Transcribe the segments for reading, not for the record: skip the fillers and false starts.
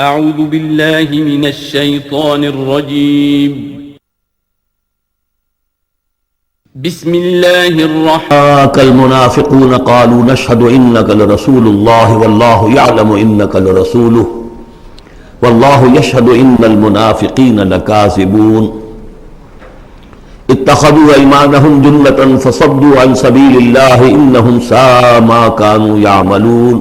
أعوذ بالله من الشيطان الرجيم. بسم الله الرحمن المنافقون قالوا نشهد إنك لرسول الله والله يعلم إنك لرسوله والله يشهد إن المنافقين لكاذبون اتخذوا أيمانهم جنة فصدوا عن سبيل الله إنهم ساء ما كانوا يعملون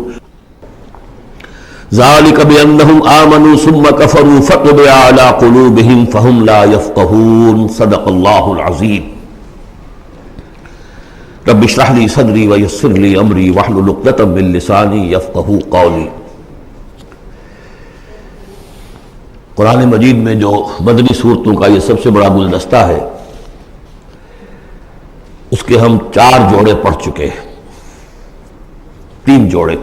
ذلك بأنهم آمنوا ثم كفروا فطبع على قلوبهم فهم لا يفقهون صدق الله العظيم. رب اشرح لي صدري ويسر لي أمري واحلل عقدة من لساني يفقهوا قولي. قرآن مجید میں جو مدنی صورتوں کا یہ سب سے بڑا گلدستہ ہے، اس کے ہم 4 جوڑے پڑھ چکے ہیں. 3 جوڑے،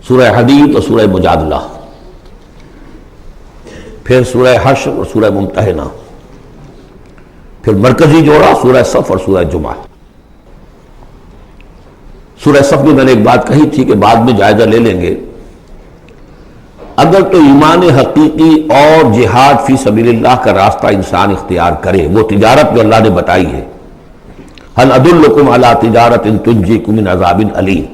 سورہ حدید اور سورہ مجادلہ، پھر سورہ حشر اور سورہ ممتحنہ، پھر مرکزی جوڑا سورہ صف اور سورہ جمعہ. سورہ صف میں نے ایک بات کہی تھی کہ بعد میں جائزہ لے لیں گے. اگر تو ایمان حقیقی اور جہاد فی سبیل اللہ کا راستہ انسان اختیار کرے، وہ تجارت جو اللہ نے بتائی ہے، هل ادلکم علی تجارت تنجیکم من عذاب علیم،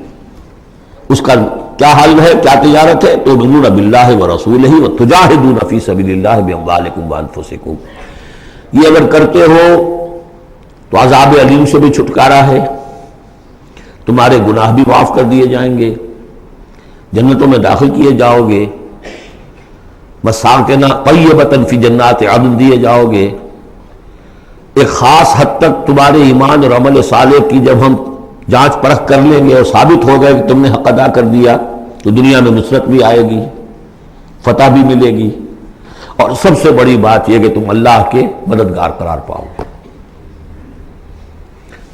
اس کا کیا حل ہے، کیا تجارت ہے؟ تؤمنون باللہ ورسولہ وتجاہدون فی سبیل اللہ باموالکم وانفسکم. یہ اگر کرتے ہو تو عذاب علیم سے بھی چھٹکارا ہے، تمہارے گناہ بھی معاف کر دیے جائیں گے، جنتوں میں داخل کیے جاؤ گے، مساکن طیبۃ فی جنات عدن دیے جاؤ گے. ایک خاص حد تک تمہارے ایمان اور عمل صالح کی جب ہم جانچ پرکھ کر لیں گے اور ثابت ہو گئے کہ تم نے حق ادا کر دیا، تو دنیا میں نصرت بھی آئے گی، فتح بھی ملے گی، اور سب سے بڑی بات یہ کہ تم اللہ کے مددگار قرار پاؤ گے.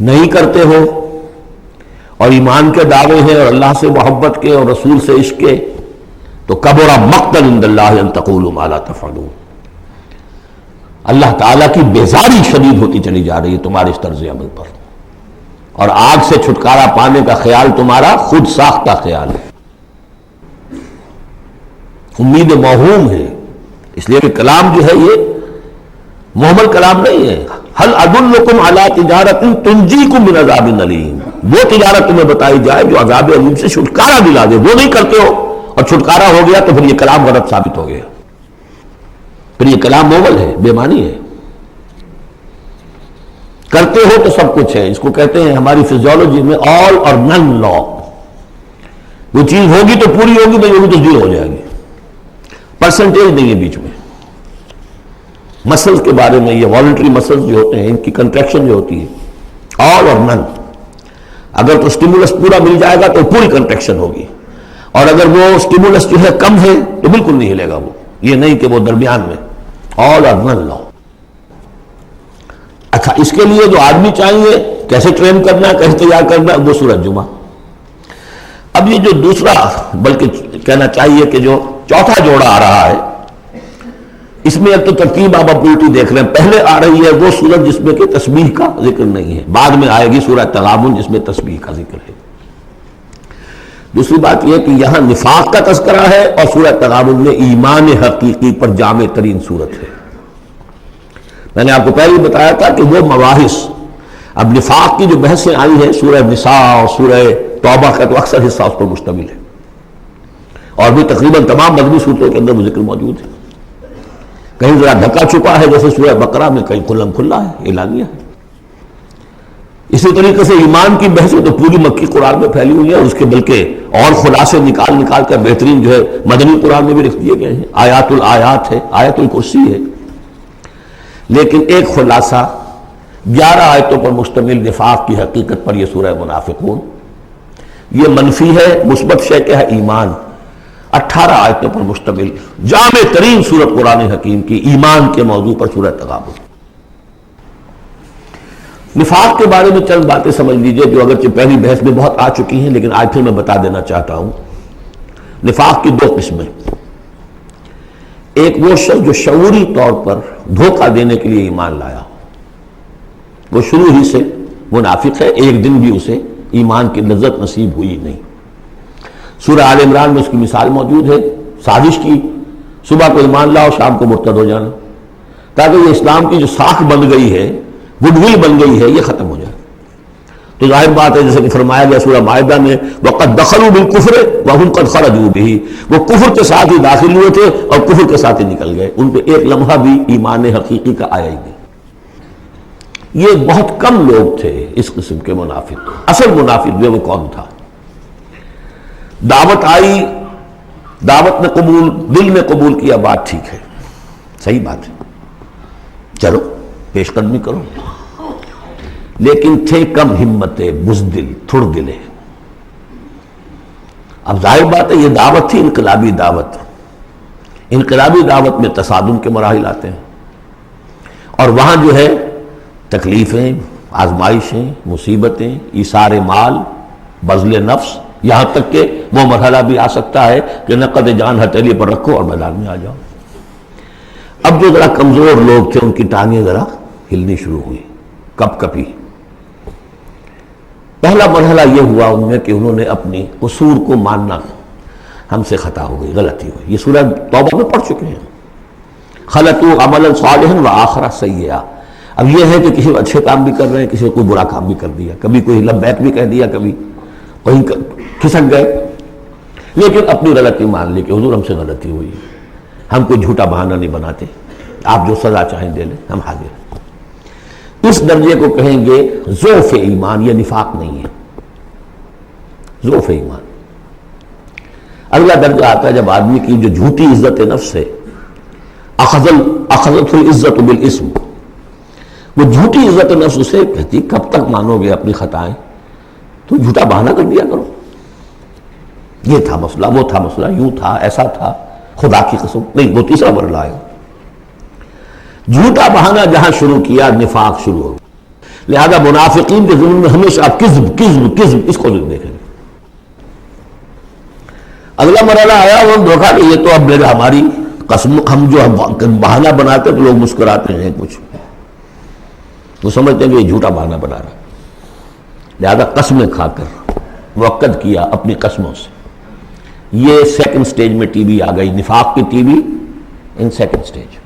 نہیں کرتے ہو اور ایمان کے دعوے ہیں اور اللہ سے محبت کے اور رسول سے عشق کے، تو کبر مقتا عند اللہ ان تقولوا ما لا تفعلون. اللہ تعالیٰ کی بیزاری شدید ہوتی چلی جا رہی ہے تمہارے اس طرز عمل پر، اور آگ سے چھٹکارا پانے کا خیال تمہارا خود ساختہ خیال ہے، امید موہوم ہے. اس لیے کہ کلام جو ہے یہ محمل کلام نہیں ہے. هل ادلکم علی تجارت تنجیکم من عذاب علیم، وہ تجارت تمہیں بتائی جائے جو عذاب علیم سے چھٹکارا دلا دے. وہ نہیں کرتے ہو اور چھٹکارا ہو گیا تو پھر یہ کلام غلط ثابت ہو گیا، پھر یہ کلام محمل ہے، بے معنی ہے. کرتے ہو تو سب کچھ ہے. اس کو کہتے ہیں ہماری فزیولوجی میں آل اور نن لا. وہ چیز ہوگی تو پوری ہوگی، نہیں ہوگی تو زیرو ہو جائے گی. پرسنٹیج نہیں ہے بیچ میں. مسلز کے بارے میں، یہ والنٹری مسلز جو ہوتے ہیں، ان کی کنٹریکشن جو ہوتی ہے آل اور نن. اگر تو سٹیمولس پورا مل جائے گا تو پوری کنٹریکشن ہوگی، اور اگر وہ سٹیمولس جو ہے کم ہے تو بالکل نہیں ہلے گا. وہ یہ نہیں کہ وہ درمیان میں آل اور نن لا. اچھا، اس کے لیے جو آدمی چاہیے کیسے ٹرین کرنا ہے، کیسے تیار کرنا ہے، وہ سورۃ جمعہ. اب یہ جو دوسرا، بلکہ کہنا چاہیے کہ جو چوتھا جوڑا آ رہا ہے، اس میں ایک تو ترتیب آپ الٹی دیکھ رہے ہیں. پہلے آ رہی ہے وہ سورت جس میں کہ تسبیح کا ذکر نہیں ہے، بعد میں آئے گی سورۃ تغابن جس میں تسبیح کا ذکر ہے. دوسری بات یہ کہ یہاں نفاق کا تذکرہ ہے، اور سورۃ تغابن میں ایمان حقیقی پر جامع ترین سورت ہے. میں نے آپ کو پہلے بتایا تھا کہ وہ مباحث، اب نفاق کی جو بحثیں آئی ہیں سورہ نساء اور سورہ توبہ کا تو اکثر حصہ اس پر مشتمل ہے، اور بھی تقریباً تمام مدنی صورتوں کے اندر وہ ذکر موجود ہے. کہیں ذرا ڈھکا چھپا ہے جیسے سورہ بقرہ میں، کہیں کھلم کھلا ہے، اعلانیہ ہے. اسی طریقے سے ایمان کی بحثیں تو پوری مکی قرآن میں پھیلی ہوئی ہیں، اور اس کے بلکہ اور خلاصے نکال کر بہترین جو ہے مدنی قرآن میں بھی لکھ دیے گئے ہیں. آیات الآیات ہے، آیت الکرسی ہے. لیکن ایک خلاصہ 11 آیتوں پر مشتمل نفاق کی حقیقت پر یہ سورہ منافقون. یہ منفی ہے، مثبت شے کیا ہے؟ ایمان. 18 آیتوں پر مشتمل جامع ترین سورت قرآن حکیم کی ایمان کے موضوع پر سورہ تغابن. نفاق کے بارے میں چند باتیں سمجھ لیجئے جو اگرچہ پہلی بحث میں بہت آ چکی ہیں، لیکن آج پھر میں بتا دینا چاہتا ہوں. نفاق کی 2 قسمیں. ایک وہ شخص جو شعوری طور پر دھوکہ دینے کے لیے ایمان لایا، وہ شروع ہی سے منافق ہے، ایک دن بھی اسے ایمان کی لذت نصیب ہوئی نہیں. سورہ آل عمران میں اس کی مثال موجود ہے. سازش کی، صبح کو ایمان لاؤ شام کو مرتد ہو جانا، تاکہ یہ اسلام کی جو ساکھ بن گئی ہے، گڈ ول بن گئی ہے، یہ ختم ہو جائے۔ تو ظاہر بات ہے جیسے کہ فرمایا گیا سورہ مائدہ میں وَقَدْ دَخَلُوا بِالْكُفْرِ وَهُمْ قَدْ خَرَجُوا بِهِ، وہ کفر کے ساتھ ہی داخل ہوئے تھے اور کفر کے ساتھ ہی نکل گئے، ان پہ ایک لمحہ بھی ایمان حقیقی کا آیا ہی نہیں۔ یہ بہت کم لوگ تھے اس قسم کے منافق۔ اصل منافق جو وہ کون تھا؟ دعوت آئی، دعوت نے قبول، دل میں قبول کیا، بات ٹھیک ہے، صحیح بات ہے، چلو پیش قدمی کرو، لیکن تھے کم ہمت، بزدل، تھڑ دلے۔ اب ظاہر بات ہے یہ دعوت تھی انقلابی دعوت، انقلابی دعوت میں تصادم کے مراحل آتے ہیں، اور وہاں جو ہے تکلیفیں، آزمائشیں، مصیبتیں، ایثار مال، بذل نفس، یہاں تک کہ وہ مرحلہ بھی آ سکتا ہے کہ نقد جان ہتھیلی پر رکھو اور میدان میں آ جاؤ۔ اب جو ذرا کمزور لوگ تھے ان کی ٹانگیں ذرا ہلنی شروع ہوئی، کپ کپی۔ پہلا مرحلہ یہ ہوا ان میں کہ انہوں نے اپنی قصور کو ماننا، ہم سے خطا ہو گئی، غلطی ہوئی۔ یہ سورہ توبہ میں پڑھ چکے ہیں، خلطوا عملا صالحا وآخر سیئا۔ اب یہ ہے کہ کسی اچھے کام بھی کر رہے ہیں، کسی کو کوئی برا کام بھی کر دیا، کبھی کوئی لبیک بھی کہہ دیا، کبھی کہیں کھسک گئے، لیکن اپنی غلطی مان لی کہ حضور ہم سے غلطی ہوئی، ہم کوئی جھوٹا بہانہ نہیں بناتے، آپ جو سزا چاہیں دے لیں، ہم حاضر ہیں۔ اس درجے کو کہیں گے ضعف ایمان، یہ نفاق نہیں ہے، ضعف ایمان۔ اگلا درجہ آتا ہے جب آدمی کی جو جھوٹی عزت نفس ہے، اخذت العزت بالاسم، وہ جھوٹی عزت نفس اسے کہتی کب تک مانو گے اپنی خطائیں، تو جھوٹا بہانہ کر دیا کرو، یہ تھا مسئلہ، وہ تھا مسئلہ، یوں تھا، ایسا تھا، خدا کی قسم نہیں، وہ تیسرا مرحلہ ہے۔ جھوٹا بہانہ جہاں شروع کیا نفاق شروع ہو، لہذا منافقین کے ذمن میں ہمیشہ آپ کذب کذب کذب، اس کو دیکھیں گے۔ اگلا مرحلہ آیا وہ دیکھا کہ یہ تو اب ہماری قسم، ہم جو بہانہ بناتے تو لوگ مسکراتے ہیں، کچھ وہ سمجھتے ہیں کہ یہ جھوٹا بہانہ بنا رہا، لہذا قسمیں کھا کر موقد کیا اپنی قسموں سے۔ یہ سیکنڈ سٹیج میں ٹی وی آ گئی، نفاق کی T V in second stage,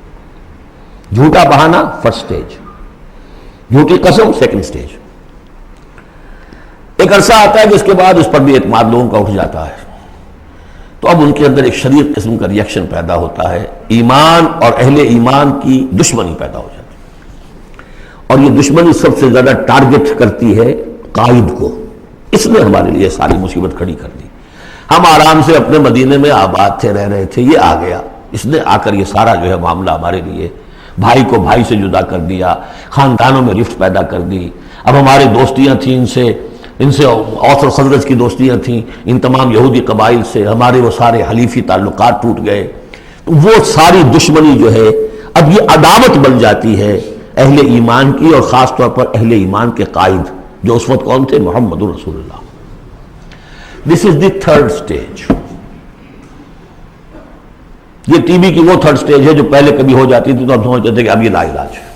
جھوٹا بہانہ فرسٹ سٹیج، جھوٹی قسم سیکنڈ سٹیج۔ ایک عرصہ آتا ہے کہ اس کے بعد اس پر بھی اعتماد لوگوں کا اٹھ جاتا ہے، تو اب ان کے اندر ایک شدید قسم کا ریئیکشن پیدا ہوتا ہے، ایمان اور اہل ایمان کی دشمنی پیدا ہو جاتی ہے، اور یہ دشمنی سب سے زیادہ ٹارگٹ کرتی ہے قائد کو۔ اس نے ہمارے لیے ساری مصیبت کھڑی کر دی، ہم آرام سے اپنے مدینے میں آباد تھے، رہ رہے تھے، یہ آ گیا، اس نے آ کر یہ سارا جو ہے معاملہ ہمارے لیے، بھائی کو بھائی سے جدا کر دیا، خاندانوں میں رفت پیدا کر دی، اب ہماری دوستیاں تھیں ان سے اوس اور خزرج کی دوستیاں تھیں، ان تمام یہودی قبائل سے ہمارے وہ سارے حلیفی تعلقات ٹوٹ گئے، تو وہ ساری دشمنی جو ہے اب یہ عداوت بن جاتی ہے اہل ایمان کی، اور خاص طور پر اہل ایمان کے قائد جو اس وقت کون تھے؟ محمد رسول اللہ۔ دس از دی تھرڈ سٹیج۔ یہ ٹی بی کی وہ تھرڈ سٹیج ہے جو پہلے کبھی ہو جاتی تھی تو ہم سمجھتے تھے کہ اب یہ لا علاج ہے۔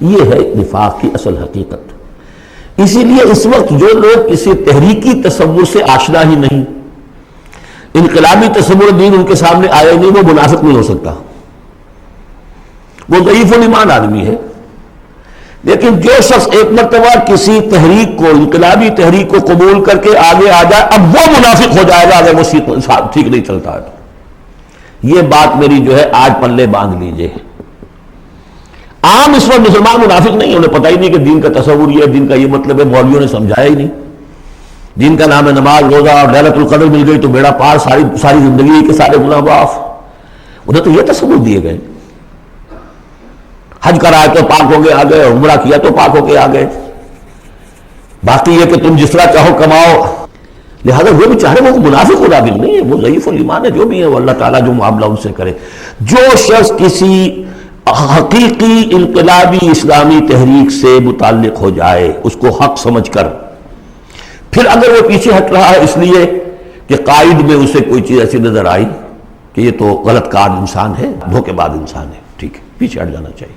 یہ ہے نفاق کی اصل حقیقت۔ اسی لیے اس وقت جو لوگ کسی تحریکی تصور سے آشنا ہی نہیں، انقلابی تصور دین ان کے سامنے آیا نہیں، وہ منافق نہیں ہو سکتا، وہ ضعیف الایمان آدمی ہے۔ لیکن جو شخص ایک مرتبہ کسی تحریک کو، انقلابی تحریک کو قبول کر کے آگے آ جائے، اب وہ منافق ہو جائے گا اگر وہ ٹھیک نہیں چلتا ہے تو۔ یہ بات میری جو ہے آج پلے باندھ لیجئے۔ عام اس وقت مسلمان منافق نہیں، انہیں پتہ ہی نہیں کہ دین کا تصور یہ ہے، دین کا یہ مطلب ہے، مولویوں نے سمجھایا ہی نہیں۔ دین کا نام ہے نماز، روزہ، اور لیلۃ القدر مل گئی تو بیڑا پار، ساری زندگی کے سارے گناہ معاف۔ انہیں تو یہ تصور دیے گئے، حج کرا تو پاک ہو کے آ گئے، عمرہ کیا تو پاک ہو کے آ گئے، باقی یہ کہ تم جس طرح چاہو کماؤ۔ لہذا وہ بھی چاہے، وہ منافق منافق نہیں ہے، وہ ضعیف الایمان ہے، جو بھی ہے وہ اللہ تعالیٰ جو معاملہ ان سے کرے۔ جو شخص کسی حقیقی انقلابی اسلامی تحریک سے متعلق ہو جائے، اس کو حق سمجھ کر، پھر اگر وہ پیچھے ہٹ رہا ہے اس لیے کہ قائد میں اسے کوئی چیز ایسی نظر آئی کہ یہ تو غلط کار انسان ہے، دھوکے باز انسان ہے، ٹھیک ہے، پیچھے ہٹ جانا چاہیے۔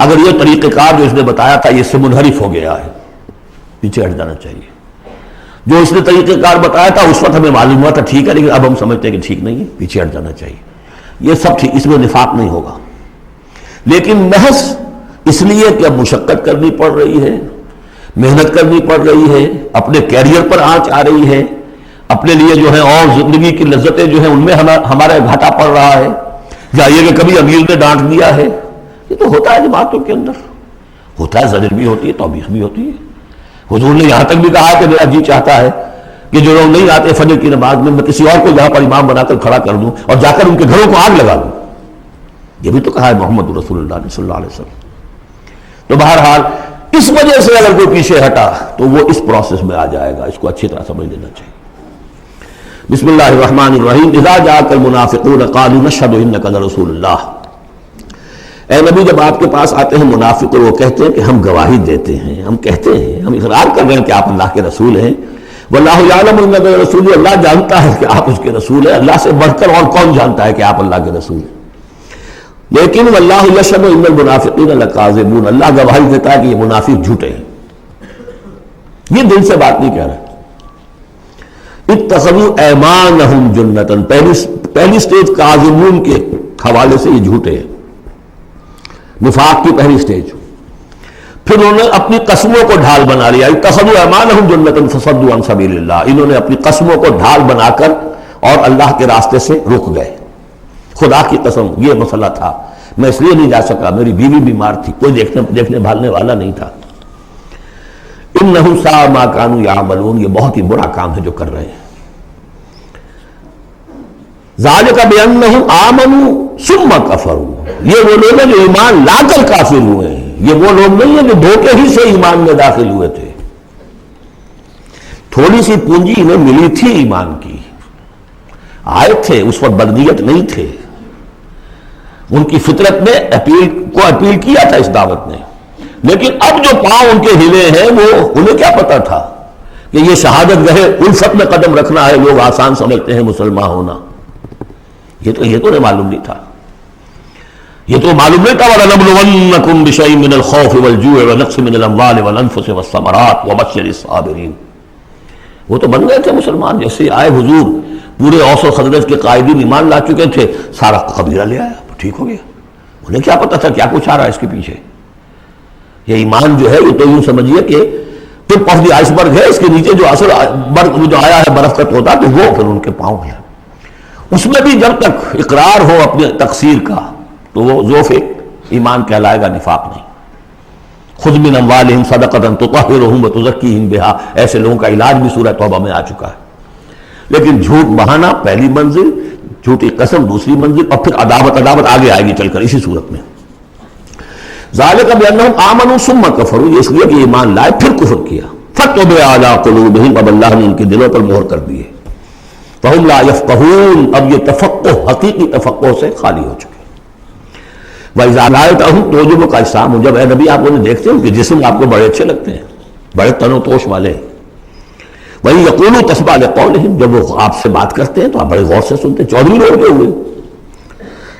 اگر یہ طریقہ کار جو اس نے بتایا تھا یہ اس سے منحرف ہو گیا ہے، پیچھے ہٹ جانا چاہیے۔ جو اس نے طریقہ کار بتایا تھا اس وقت ہمیں معلوم ہوا تھا ٹھیک ہے، لیکن اب ہم سمجھتے ہیں کہ ٹھیک نہیں ہے، پیچھے ہٹ جانا چاہیے. یہ سب ٹھیک، اس میں نفاق نہیں ہوگا، لیکن محض اس لیے کہ اب مشقت کرنی پڑ رہی ہے، محنت کرنی پڑ رہی ہے، اپنے کیریئر پر آنچ آ رہی ہے، اپنے لیے جو ہے اور زندگی کی لذتیں جو ہیں ان میں ہمارا گھاٹا پڑ رہا ہے، یا یہ کہ کبھی امیر نے ڈانٹ دیا ہے. یہ تو ہوتا ہے جماعتوں کے اندر، ہوتا ہے، زجر بھی ہوتی ہے، توبیخ بھی ہوتی ہے. حضور نے یہاں تک بھی کہا کہ میرا جی چاہتا ہے کہ جو لوگ نہیں آتے فجر کی نماز میں کسی اور کو یہاں پر امام بنا کر کھڑا کر دوں اور جا کر ان کے گھروں کو آگ لگا دوں. یہ بھی تو کہا ہے محمد رسول اللہ صلی اللہ علیہ وسلم. تو بہرحال اس وجہ سے اگر کوئی پیچھے ہٹا تو وہ اس پروسیس میں آ جائے گا، اس کو اچھی طرح سمجھ لینا چاہیے. بسم اللہ الرحمن الرحیم. اذا جاءك المنافقون قالوا نشهد انك لرسول اللہ. اے نبی جب آپ کے پاس آتے ہیں منافق اور وہ کہتے ہیں کہ ہم گواہی دیتے ہیں، ہم کہتے ہیں، ہم اقرار کر رہے ہیں کہ آپ اللہ کے رسول ہیں. واللہ یعلم انک رسول، اللہ جانتا ہے کہ آپ اس کے رسول ہیں. اللہ سے بڑھ کر اور کون جانتا ہے کہ آپ اللہ کے رسول ہیں. لیکن واللہ یشہد ان المنافقین لکاذبون، اللہ گواہی دیتا ہے کہ یہ منافق جھوٹے ہیں. یہ دل سے بات نہیں کہہ رہے. اتخذوا ایمانہم جنۃ، پہلی سٹیج کاذبون کے حوالے سے یہ جھوٹے ہیں، نفاق کی پہلی سٹیج. پھر انہوں نے اپنی قسموں کو ڈھال بنا لیا. اتخذوا ایمانہم جنۃ فصدوا عن سبیل اللہ، انہوں نے اپنی قسموں کو ڈھال بنا کر اور اللہ کے راستے سے رک گئے. خدا کی قسم یہ مسئلہ تھا، میں اس لیے نہیں جا سکا، میری بیوی بیمار تھی، کوئی دیکھنے بھالنے والا نہیں تھا. انہم ساء ما کانوا یعملون، یہ بہت ہی برا کام ہے جو کر رہے ہیں. ذالک بانہم آمنوا ثم کفروا، یہ وہ لوگ ہیں جو ایمان لا کر کافر ہوئے ہیں. یہ وہ لوگ نہیں ہیں جو دھوکے ہی سے ایمان میں داخل ہوئے تھے. تھوڑی سی پونجی انہیں ملی تھی ایمان کی، آئے تھے، اس وقت بدنیت نہیں تھے، ان کی فطرت نے اپیل کیا تھا اس دعوت نے. لیکن اب جو پاؤں ان کے ہلے ہیں وہ انہیں کیا پتا تھا کہ یہ شہادت گاہ الفت میں قدم رکھنا ہے. لوگ آسان سمجھتے ہیں مسلمان ہونا، یہ تو انہیں معلوم نہیں تھا. یہ تو معلوم نہیں تھا وَلَنَبْلُوَنَّكُمْ بِشَيْءٍ مِّنَ الْخَوْفِ وَالْجُوعِ وَنَقْصٍ مِّنَ الْأَمْوَالِ وَالْأَنفُسِ وَالثَّمَرَاتِ وَبَشِّرِ الصَّابِرِينَ. وہ تو بن گئے تھے مسلمان. جیسے آئے حضور، پورے اوس و خزرج کے قائدین ایمان لا چکے تھے، سارا قبیلہ لے آیا، ٹھیک ہو گیا. انہیں کیا پتا تھا کیا کچھ آ رہا ہے اس کے پیچھے. یہ ایمان جو ہے یہ تو یوں سمجھیے کہ ٹپ آف دی آئس برگ ہے، اس کے نیچے جو اصل جو آیا ہے برف کا توتا، تو وہ پھر ان کے پاؤں میں. اس میں بھی جب تک اقرار ہو اپنے تقصیر کا تو وہ ذوف ایمان کہلائے گا، نفاق نہیں. خذ من اموالہم صدقۃ تطہرہم وتزکیہم بہا، ایسے لوگوں کا علاج بھی سورہ توبہ میں آ چکا ہے. لیکن جھوٹ بہانا پہلی منزل، جھوٹی قسم دوسری منزل، اور پھر عداوت آگے آئے گی چل کر اسی صورت میں. ذالک بانہم آمنوا ثم کفروا، یہ اس لیے کہ ایمان لائے پھر کفر کیا. فطبع علی قلوبہم، اب اللہ نے ان کے دلوں پر مہر کر دی ہے. فہم لا یفقہون، اب یہ تفقہ حقیقی تفقہ سے خالی ہو چکے. وَإِذَا رَأَيْتَهُمْ تُعْجِبُكَ أَجْسَامُهُمْ، جب اے نبی آپ انہیں دیکھتے ہیں ان کے جسم آپ کو بڑے اچھے لگتے ہیں، بڑے تن و توش والے. وَإِن يَقُولُوا تَسْمَعْ لِقَوْلِهِمْ، جب وہ آپ سے بات کرتے ہیں تو آپ بڑے غور سے سنتے ہیں. چودھری لوگ جو ہوئے،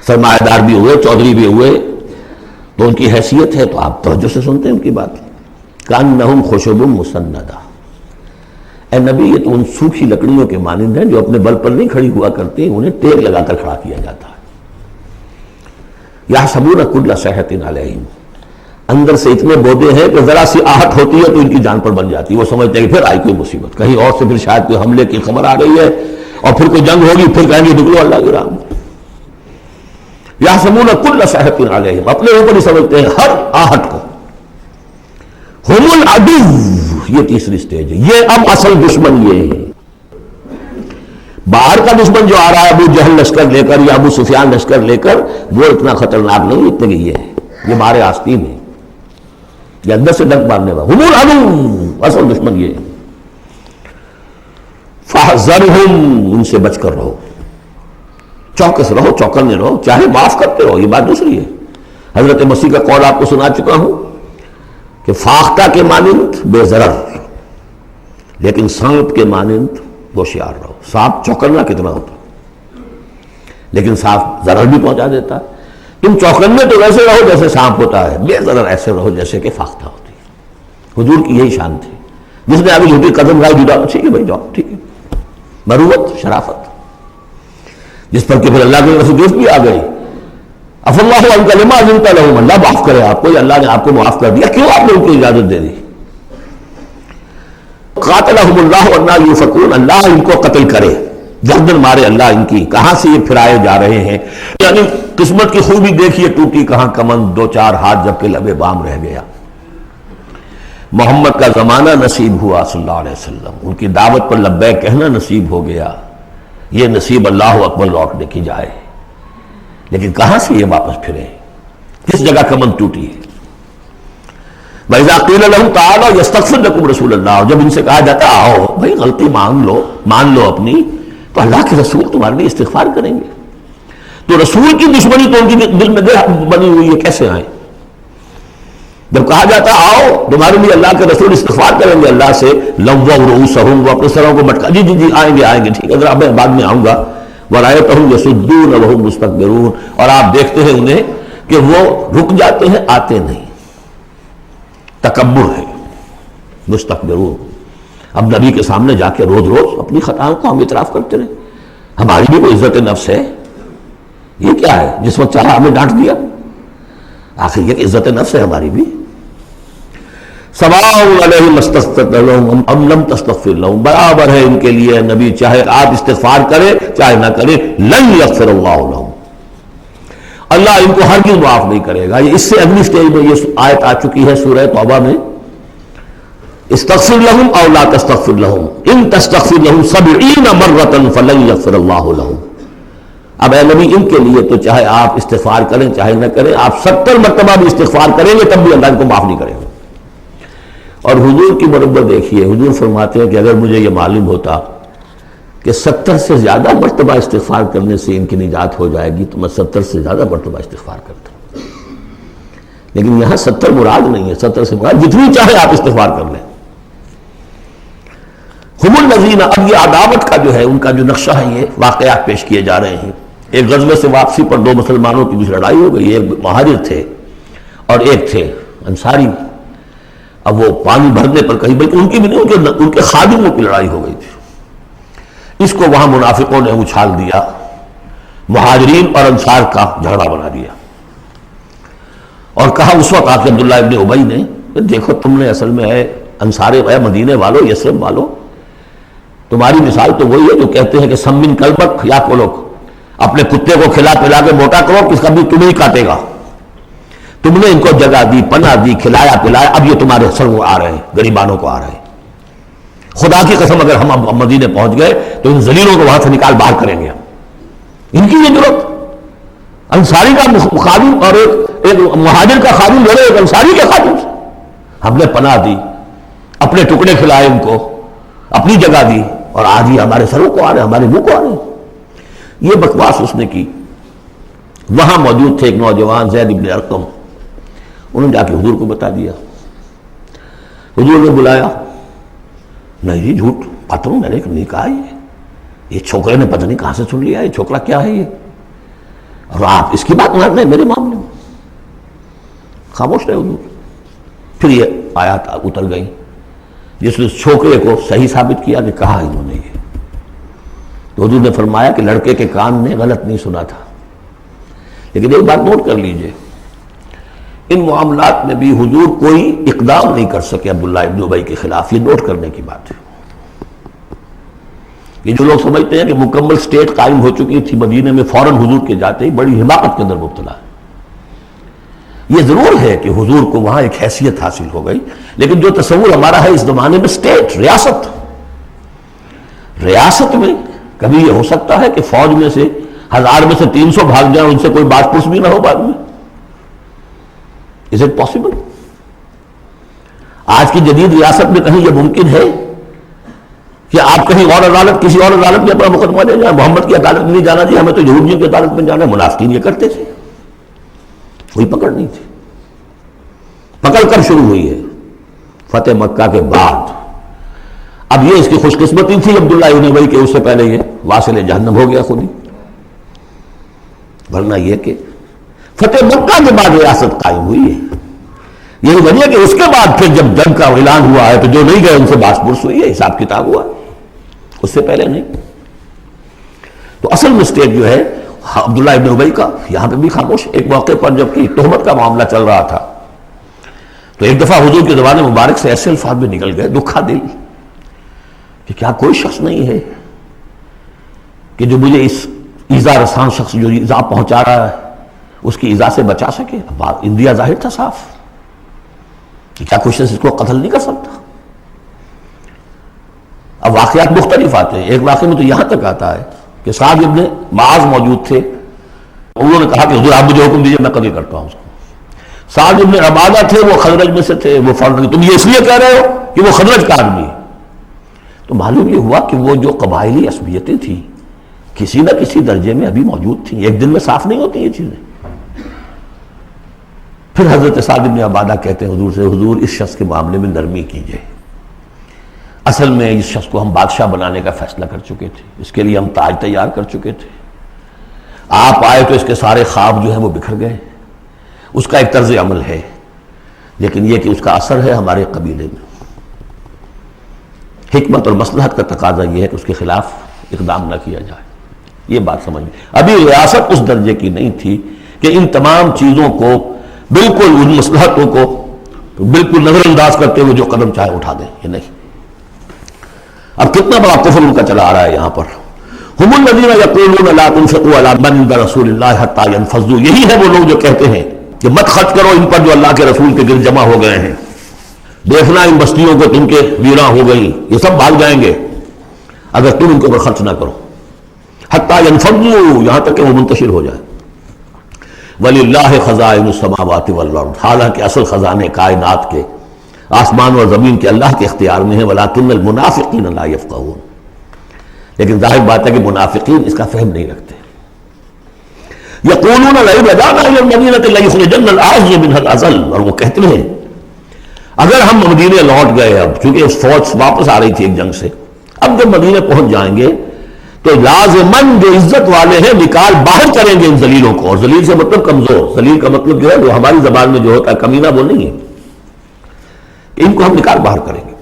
سرمایہ دار بھی ہوئے، چودھری بھی ہوئے، تو ان کی حیثیت ہے تو آپ توجہ سے سنتے ہیں ان کی بات. كَأَنَّهُمْ خُشُبٌ مُّسَنَّدَةٌ، اے نبی یہ تو ان سوکھی لکڑیوں کے مانند ہیں جو اپنے بل پر نہیں کھڑی ہوا کرتی، انہیں ٹیک لگا کر کھڑا کیا جاتا ہے. یحسبون کل صیحۃ علیہم، اندر سے اتنے بودے ہیں کہ ذرا سی آہٹ ہوتی ہے تو ان کی جان پر بن جاتی ہے. وہ سمجھتے ہیں کہ پھر آئی کوئی مصیبت، کہیں اور سے پھر شاید کوئی حملے کی خبر آ گئی ہے اور پھر کوئی جنگ ہوگی، پھر کہیں گے نکلو اللہ کی راہ میں. یحسبون کل صیحۃ علیہم، اپنے اوپر ہی سمجھتے ہیں ہر آہٹ کو. ہم العدو، یہ تیسری سٹیج ہے. یہ اب اصل دشمن یہ ہے. باہر کا دشمن جو آ رہا ہے ابو جہل لشکر لے کر یا ابو سفیان لشکر لے کر، وہ اتنا خطرناک نہیں اتنے کہ یہ ہے، یہ مارے آستین ہے، یہ اندر سے ڈنک مارنے والا. ہم العدو، اصل دشمن یہ ہے. فاحذرہم، ان سے بچ کر رہو، چوکس رہو، چوکنے رہو، چاہے معاف کرتے رہو. یہ بات دوسری ہے. حضرت مسیح کا قول آپ کو سنا چکا ہوں کہ فاختہ کے مانند بے ضرر، لیکن سانپ کے مانند ہوشیار رہو. سانپ چوکنا کتنا ہوتا، لیکن سانپ ضرر بھی پہنچا دیتا ہے. تم چوکنے تو ویسے رہو جیسے سانپ ہوتا ہے، بے ضرر ایسے رہو جیسے کہ فاختہ ہوتی ہے. حضور کی یہی شان تھی. جس نے ابھی جھوٹی قدم کھائی جھوٹا، ٹھیک ہے بھائی جاؤ، ٹھیک ہے، مروت، شرافت، جس پر کہ پھر اللہ کے رسول دوست بھی آ گئی. اف اللہ عنک لما اذنت لهم، اللہ معاف کرے آپ کو، اللہ نے آپ کو معاف کر دیا، کیوں آپ نے ان کو اجازت دے دی؟ قاتلہم اللہ ورنہ یوفکون، اللہ ان کو قتل کرے، گردن مارے اللہ ان کی، کہاں سے یہ پھرائے جا رہے ہیں. یعنی قسمت کی خوبی دیکھیے، ٹوٹی کہاں کمند، دو چار ہاتھ جب کہ لبے بام رہ گیا. محمد کا زمانہ نصیب ہوا صلی اللہ علیہ وسلم، ان کی دعوت پر لبیک کہنا نصیب ہو گیا، یہ نصیب اللہ اکبر لوٹنے کی جائے. لیکن کہاں سے یہ واپس پھرے، کس جگہ کمند ٹوٹی ہے. وَإِذَا قِيلَ لَهُمْ تَعَالَوْا يَسْتَغْفِرْ لَكُمْ رَسُولُ اللَّهِ، اور جب ان سے کہا جاتا آؤ بھائی غلطی مان لو اپنی، تو اللہ کے رسول تمہارے لیے استغفار کریں گے. تو رسول کی دشمنی تو ان کے دل میں بنی ہوئی ہے، کیسے آئیں؟ جب کہا جاتا آؤ تمہارے لیے اللہ کے رسول استغفار کریں گے اللہ سے، لَوَّوْا رُؤُوسَهُمْ، وہ اپنے سروں کو مٹکا، جی آئیں گے ٹھیک ہے ذرا میں بعد میں آؤں گا. وَرَأَيْتَهُمْ يَصُدُّونَ وَهُمْ مُسْتَكْبِرُونَ، اور آپ دیکھتے ہیں انہیں کہ وہ رک جاتے ہیں، آتے نہیں. تکبر ہے، مستکبرون. اب نبی کے سامنے جا کے روز اپنی خطاؤں کو ہم اعتراف کرتے رہے. ہماری بھی کوئی عزت نفس ہے؟ یہ کیا ہے جس وقت چاہا ہمیں ڈانٹ دیا؟ آخر یہ کہ عزت نفس ہے ہماری بھی. سواء علیہم استغفرت لہم ام لم تستغفر لہم، برابر ہے ان کے لیے نبی چاہے آپ استغفار کریں چاہے نہ کریں، لن یغفر اللہ لہم، اللہ ان کو ہرگز معاف نہیں کرے گا. یہ اس سے اگلی سٹیج میں یہ آیت آ چکی ہے سورہ توبہ میں، استغفر لہم او لا تستغفر لہم ان تستغفر لہم 70 مرۃ فلن یغفر اللہ لہم. اب اے نبی ان کے لیے تو چاہے آپ استغفار کریں چاہے نہ کریں، آپ 70 مرتبہ بھی استغفار کریں گے تب بھی اللہ ان کو معاف نہیں کرے گا. اور حضور کی مرتبہ دیکھیے، حضور فرماتے ہیں کہ اگر مجھے یہ معلوم ہوتا کہ 70 سے زیادہ مرتبہ استغفار کرنے سے ان کی نجات ہو جائے گی تو میں 70 سے زیادہ مرتبہ استغفار کرتا. لیکن یہاں 70 مراد نہیں ہے، 70 سے مراد جتنی چاہے آپ استغفار کر لیں. ہم الذین، اب یہ عداوت کا جو ہے ان کا جو نقشہ ہے، یہ واقعات پیش کیے جا رہے ہیں. ایک غزوے سے واپسی پر دو مسلمانوں کی بیچ لڑائی ہو گئی، ایک مہاجر تھے اور ایک تھے انصاری. اب وہ پانی بھرنے پر کہیں، بلکہ ان کی بھی نہیں، ان کے خادموں کی لڑائی ہو گئی تھی. اس کو وہاں منافقوں نے اچھال دیا، مہاجرین اور انصار کا جھگڑا بنا دیا، اور کہا اس وقت آ کے عبداللہ ابن ابی نے، دیکھو تم نے اصل میں ہے انصار، اے مدینے والو، یثرب والو، تمہاری مثال تو وہی ہے جو کہتے ہیں کہ سمن کلبک یا کولوک، اپنے کتے کو کھلا پلا کے موٹا کرو کس کا بھی تمہیں ہی کاٹے گا. تم نے ان کو جگہ دی، پناہ دی، کھلایا پلایا، اب یہ تمہارے سر کو آ رہے ہیں، غریبانوں کو آ رہے ہیں. خدا کی قسم اگر ہم مدینے پہنچ گئے تو ان ذلیلوں کو وہاں سے نکال باہر کریں گے. ان کی یہ ضرورت، انصاری کا خادم اور ایک مہاجر کا خادم لڑے ایک انصاری کے خادم سے. ہم نے پناہ دی، اپنے ٹکڑے کھلائے ان کو، اپنی جگہ دی، اور آج یہ ہمارے سروں کو آ رہے ہیں، ہمارے منہ کو آ رہے ہیں. یہ بکواس اس نے کی. وہاں موجود تھے ایک نوجوان زید ابن ارقم، انہوں نے جا کے حضور کو بتا دیا. حضور نے بلایا، نہیں جی جھوٹ پتہ میں نے نہیں کہا، یہ چھوکرے نے پتہ نہیں کہاں سے سن لیا، یہ چھوکرا کیا ہے یہ، اور آپ اس کی بات مان رہے میرے معاملے میں. خاموش رہے حضور. پھر یہ آیات اتر گئی جس نے چھوکرے کو صحیح ثابت کیا کہ کہا انہوں نے یہ. تو حضور نے فرمایا کہ لڑکے کے کان نے غلط نہیں سنا تھا. لیکن ایک بات نوٹ کر لیجئے، ان معاملات میں بھی حضور کوئی اقدام نہیں کر سکے عبداللہ ابن ابی کے خلاف. یہ نوٹ کرنے کی بات ہے. یہ جو لوگ سمجھتے ہیں کہ مکمل سٹیٹ قائم ہو چکی تھی مدینے میں، فوراً حضور کے جاتے ہی بڑی حماقت کے اندر مبتلا ہے. یہ ضرور ہے کہ حضور کو وہاں ایک حیثیت حاصل ہو گئی، لیکن جو تصور ہمارا ہے اس زمانے میں سٹیٹ، ریاست میں کبھی یہ ہو سکتا ہے کہ فوج میں سے 1000 میں سے 300 بھاگ جائیں، ان سے کوئی بات پوچھ بھی نہ ہو بعد میں. Is it possible؟ آج کی جدید ریاست میں کہیں یہ ممکن ہے کہ آپ کہیں اور عدالت، کسی اور عدالت میں اپنا مقدمہ لے جائیں؟ محمد کی عدالت میں نہیں جانا جی، ہمیں تو یہودیوں کی عدالت میں جانا ہے. منافقین یہ کرتے تھے، کوئی پکڑ نہیں تھی. پکڑ کب شروع ہوئی ہے؟ فتح مکہ کے بعد. اب یہ اس کی خوش قسمتی تھی عبداللہ ابن ابی کہ اس سے پہلے یہ واصل جہنم ہو گیا خود ہی. ورنہ یہ کہ فتح مکہ کے بعد ریاست قائم ہوئی ہے. یہی وجہ کہ اس کے بعد پھر جب جنگ کا اعلان ہوا ہے تو جو نہیں گئے ان سے باس پرس ہوئی ہے، حساب کتاب ہوا، اس سے پہلے نہیں۔ تو اصل مسٹیک جو ہے عبداللہ ابن ابی کا، یہاں پہ بھی خاموش۔ ایک موقع پر جب کہ تہمت کا معاملہ چل رہا تھا تو ایک دفعہ حضور کی زبان مبارک سے ایسے الفاظ بھی نکل گئے، دکھا دل، کہ کیا کوئی شخص نہیں ہے کہ جو مجھے اس ایذا رسان شخص جو ایذا پہنچا رہا ہے اس کی ایذا سے بچا سکے۔ بات انڈیا ظاہر تھا صاف کہ کیا کوئی شخص اس کو قتل نہیں کر سکتا۔ اب واقعات مختلف آتے ہیں، ایک واقعے میں تو یہاں تک آتا ہے کہ سعد ابن معاذ موجود تھے، انہوں نے کہا کہ حضور آپ مجھے حکم دیجیے میں قتل کرتا ہوں اس کو۔ سعد ابن عبادہ تھے، وہ خزرج میں سے تھے، وہ فوراً تم یہ اس لیے کہہ رہے ہو کہ وہ خزرج کا آدمی ہے۔ تو معلوم یہ ہوا کہ وہ جو قبائلی عصبیتیں تھیں کسی نہ کسی درجے میں ابھی موجود تھیں، ایک دن میں صاف نہیں ہوتی یہ چیزیں۔ پھر حضرت سعد ابن عبادہ کہتے ہیں حضور سے، حضور اس شخص کے معاملے میں نرمی کیجئے، اصل میں اس شخص کو ہم بادشاہ بنانے کا فیصلہ کر چکے تھے، اس کے لیے ہم تاج تیار کر چکے تھے، آپ آئے تو اس کے سارے خواب جو ہیں وہ بکھر گئے، اس کا ایک طرز عمل ہے لیکن یہ کہ اس کا اثر ہے ہمارے قبیلے میں۔ حکمت اور مصلحت کا تقاضا یہ ہے کہ اس کے خلاف اقدام نہ کیا جائے، یہ بات سمجھ لیں۔ ابھی ریاست اس درجے کی نہیں تھی کہ ان تمام چیزوں کو بالکل، ان مصلحتوں کو بالکل نظر انداز کرتے ہوئے جو قدم چاہے اٹھا دیں، یہ نہیں۔ اب کتنا بڑا کفر ان کا چلا آ رہا ہے یہاں پر۔ ہم الذین یقولون لا تنفقوا علی من عند رسول اللہ حتی ینفضوا، یہی ہے وہ لوگ جو کہتے ہیں کہ مت خرچ کرو ان پر جو اللہ کے رسول کے گرد جمع ہو گئے ہیں، دیکھنا ان بستیوں کو تم کے ویراں ہو گئی، یہ سب بھاگ جائیں گے اگر تم ان کے اوپر خرچ نہ کرو، حتی ینفضوا، یہاں تک کہ وہ منتشر ہو جائے۔ وَلِلَّهِ خَزَائِنُ السَّمَاوَاتِ وَالْأَرْضِ، حالانکہ اصل خزانے کائنات کے آسمان اور زمین کے اللہ کے اختیار میں ہیں، وَلَٰكِنَّ الْمُنَافِقِينَ لَا يَفْقَهُونَ، لیکن ظاہر بات ہے کہ منافقین اس کا فہم نہیں رکھتے۔ يَقُولُونَ لَئِن رَجَعْنَا إِلَى الْمَدِينَةِ لَيُخْرِجَنَّ الْأَعَزُّ مِنْهَا الْأَذَلَّ، اور وہ کہتے ہیں اگر ہم مدینے لوٹ گئے، اب چونکہ فوج واپس آ رہی تھی ایک جنگ سے، اب جب مدینے پہنچ جائیں گے تو لازماً جو عزت والے ہیں نکال باہر کریں گے ان ذلیلوں کو، اور ذلیل سے مطلب کمزور، ذلیل کا مطلب جو ہے جو ہماری زبان میں جو ہوتا ہے کمینہ وہ نہیں ہے، ان کو ہم نکال باہر کریں گے۔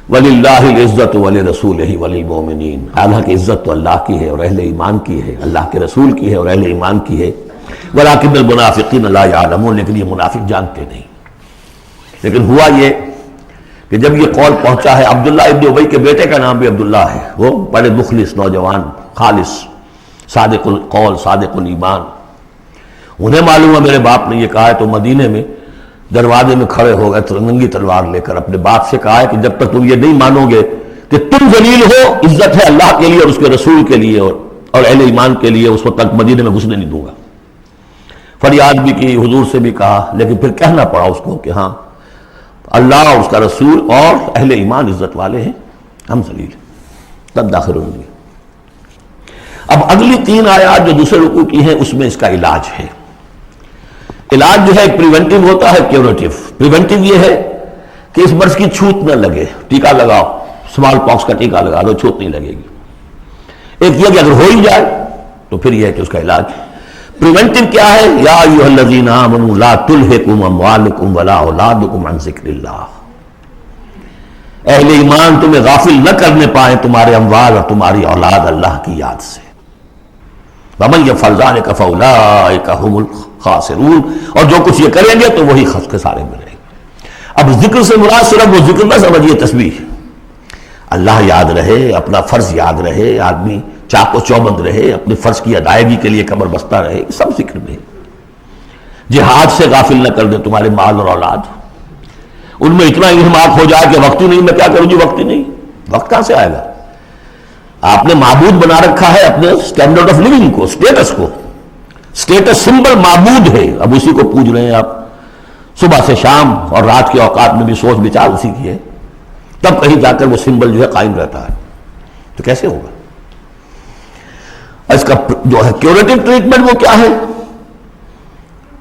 وَلِلَّهِ الْعِزَّةُ وَلِرَسُولِهِ وَلِلْمُؤْمِنِينَ، اللہ کی عزت تو اللہ کی ہے اور اہل ایمان کی ہے، اللہ کے رسول کی ہے اور اہل ایمان کی ہے۔ وَلَٰكِنَّ الْمُنَافِقِينَ لَا يَعْلَمُونَ، لیکن یہ منافق جانتے نہیں۔ لیکن ہوا یہ کہ جب یہ قول پہنچا ہے، عبداللہ ابن ابی کے بیٹے کا نام بھی عبداللہ ہے، وہ بڑے مخلص نوجوان، خالص، صادق القول، صادق الایمان، انہیں معلوم ہے میرے باپ نے یہ کہا ہے، تو مدینے میں دروازے میں کھڑے ہو گئے ننگی تلوار لے کر، اپنے باپ سے کہا ہے کہ جب تک تم یہ نہیں مانو گے کہ تم ذلیل ہو، عزت ہے اللہ کے لیے اور اس کے رسول کے لیے اور اہل ایمان کے لیے، اس وقت تک مدینے میں گھسنے نہیں دوں گا۔ فریاد بھی کی، حضور سے بھی کہا، لیکن پھر کہنا پڑا اس کو کہ ہاں اللہ اور اس کا رسول اور اہل ایمان عزت والے ہیں، ہم ذلیل ہیں، تب داخل ہوئیں گے۔ اب اگلی 3 آیات جو دوسرے رکوع کی ہیں اس میں اس کا علاج ہے۔ علاج جو ہے ایک پریونٹیو ہوتا ہے، کیوریٹیو۔ پریونٹیو یہ ہے کہ اس مرض کی چھوت نہ لگے، ٹیکا لگاؤ، اسمال پاکس کا ٹیکا لگا دو، چھوت نہیں لگے گی۔ ایک یہ کہ اگر ہو ہی جائے تو پھر یہ ہے کہ اس کا علاج۔ پریونٹیو کیا ہے؟ یا ایھا الذین آمنوا لا تلھکم اموالکم ولا اولادکم عن ذکر اللہ، اہل ایمان تمہیں غافل نہ کرنے پائیں تمہارے اموال اور تمہاری اولاد اللہ کی یاد سے۔ ومن یفعل ذلک فاولئک ھم الخاسرون، اور جو کچھ یہ کریں گے تو وہی خسارے میں رہیں گے۔ اب ذکر سے مراد صرف وہ ذکر نہ سمجھیے تسبیح، اللہ یاد رہے، اپنا فرض یاد رہے، آدمی چاق و چوبند رہے، اپنے فرض کی ادائیگی کے لیے کمر بستہ رہے، سب ذکر میں۔ جہاد سے غافل نہ کر دیں تمہارے مال اور اولاد، ان میں اتنا انہماک ہو جائے کہ وقت ہی نہیں، میں کیا کروں جی، وقت ہی نہیں۔ وقت کہاں سے آئے گا؟ آپ نے معبود بنا رکھا ہے اپنے سٹینڈرڈ آف لیونگ کو، سٹیٹس کو، سٹیٹس سمبل معبود ہے، اب اسی کو پوج رہے ہیں آپ صبح سے شام، اور رات کے اوقات میں بھی سوچ بچار اسی کی ہے، تب کہیں جا کر وہ سمبل جو ہے قائم رہتا ہے، تو کیسے ہوگا؟ اس کا جو ہے کیوریٹو ٹریٹمنٹ وہ کیا ہے؟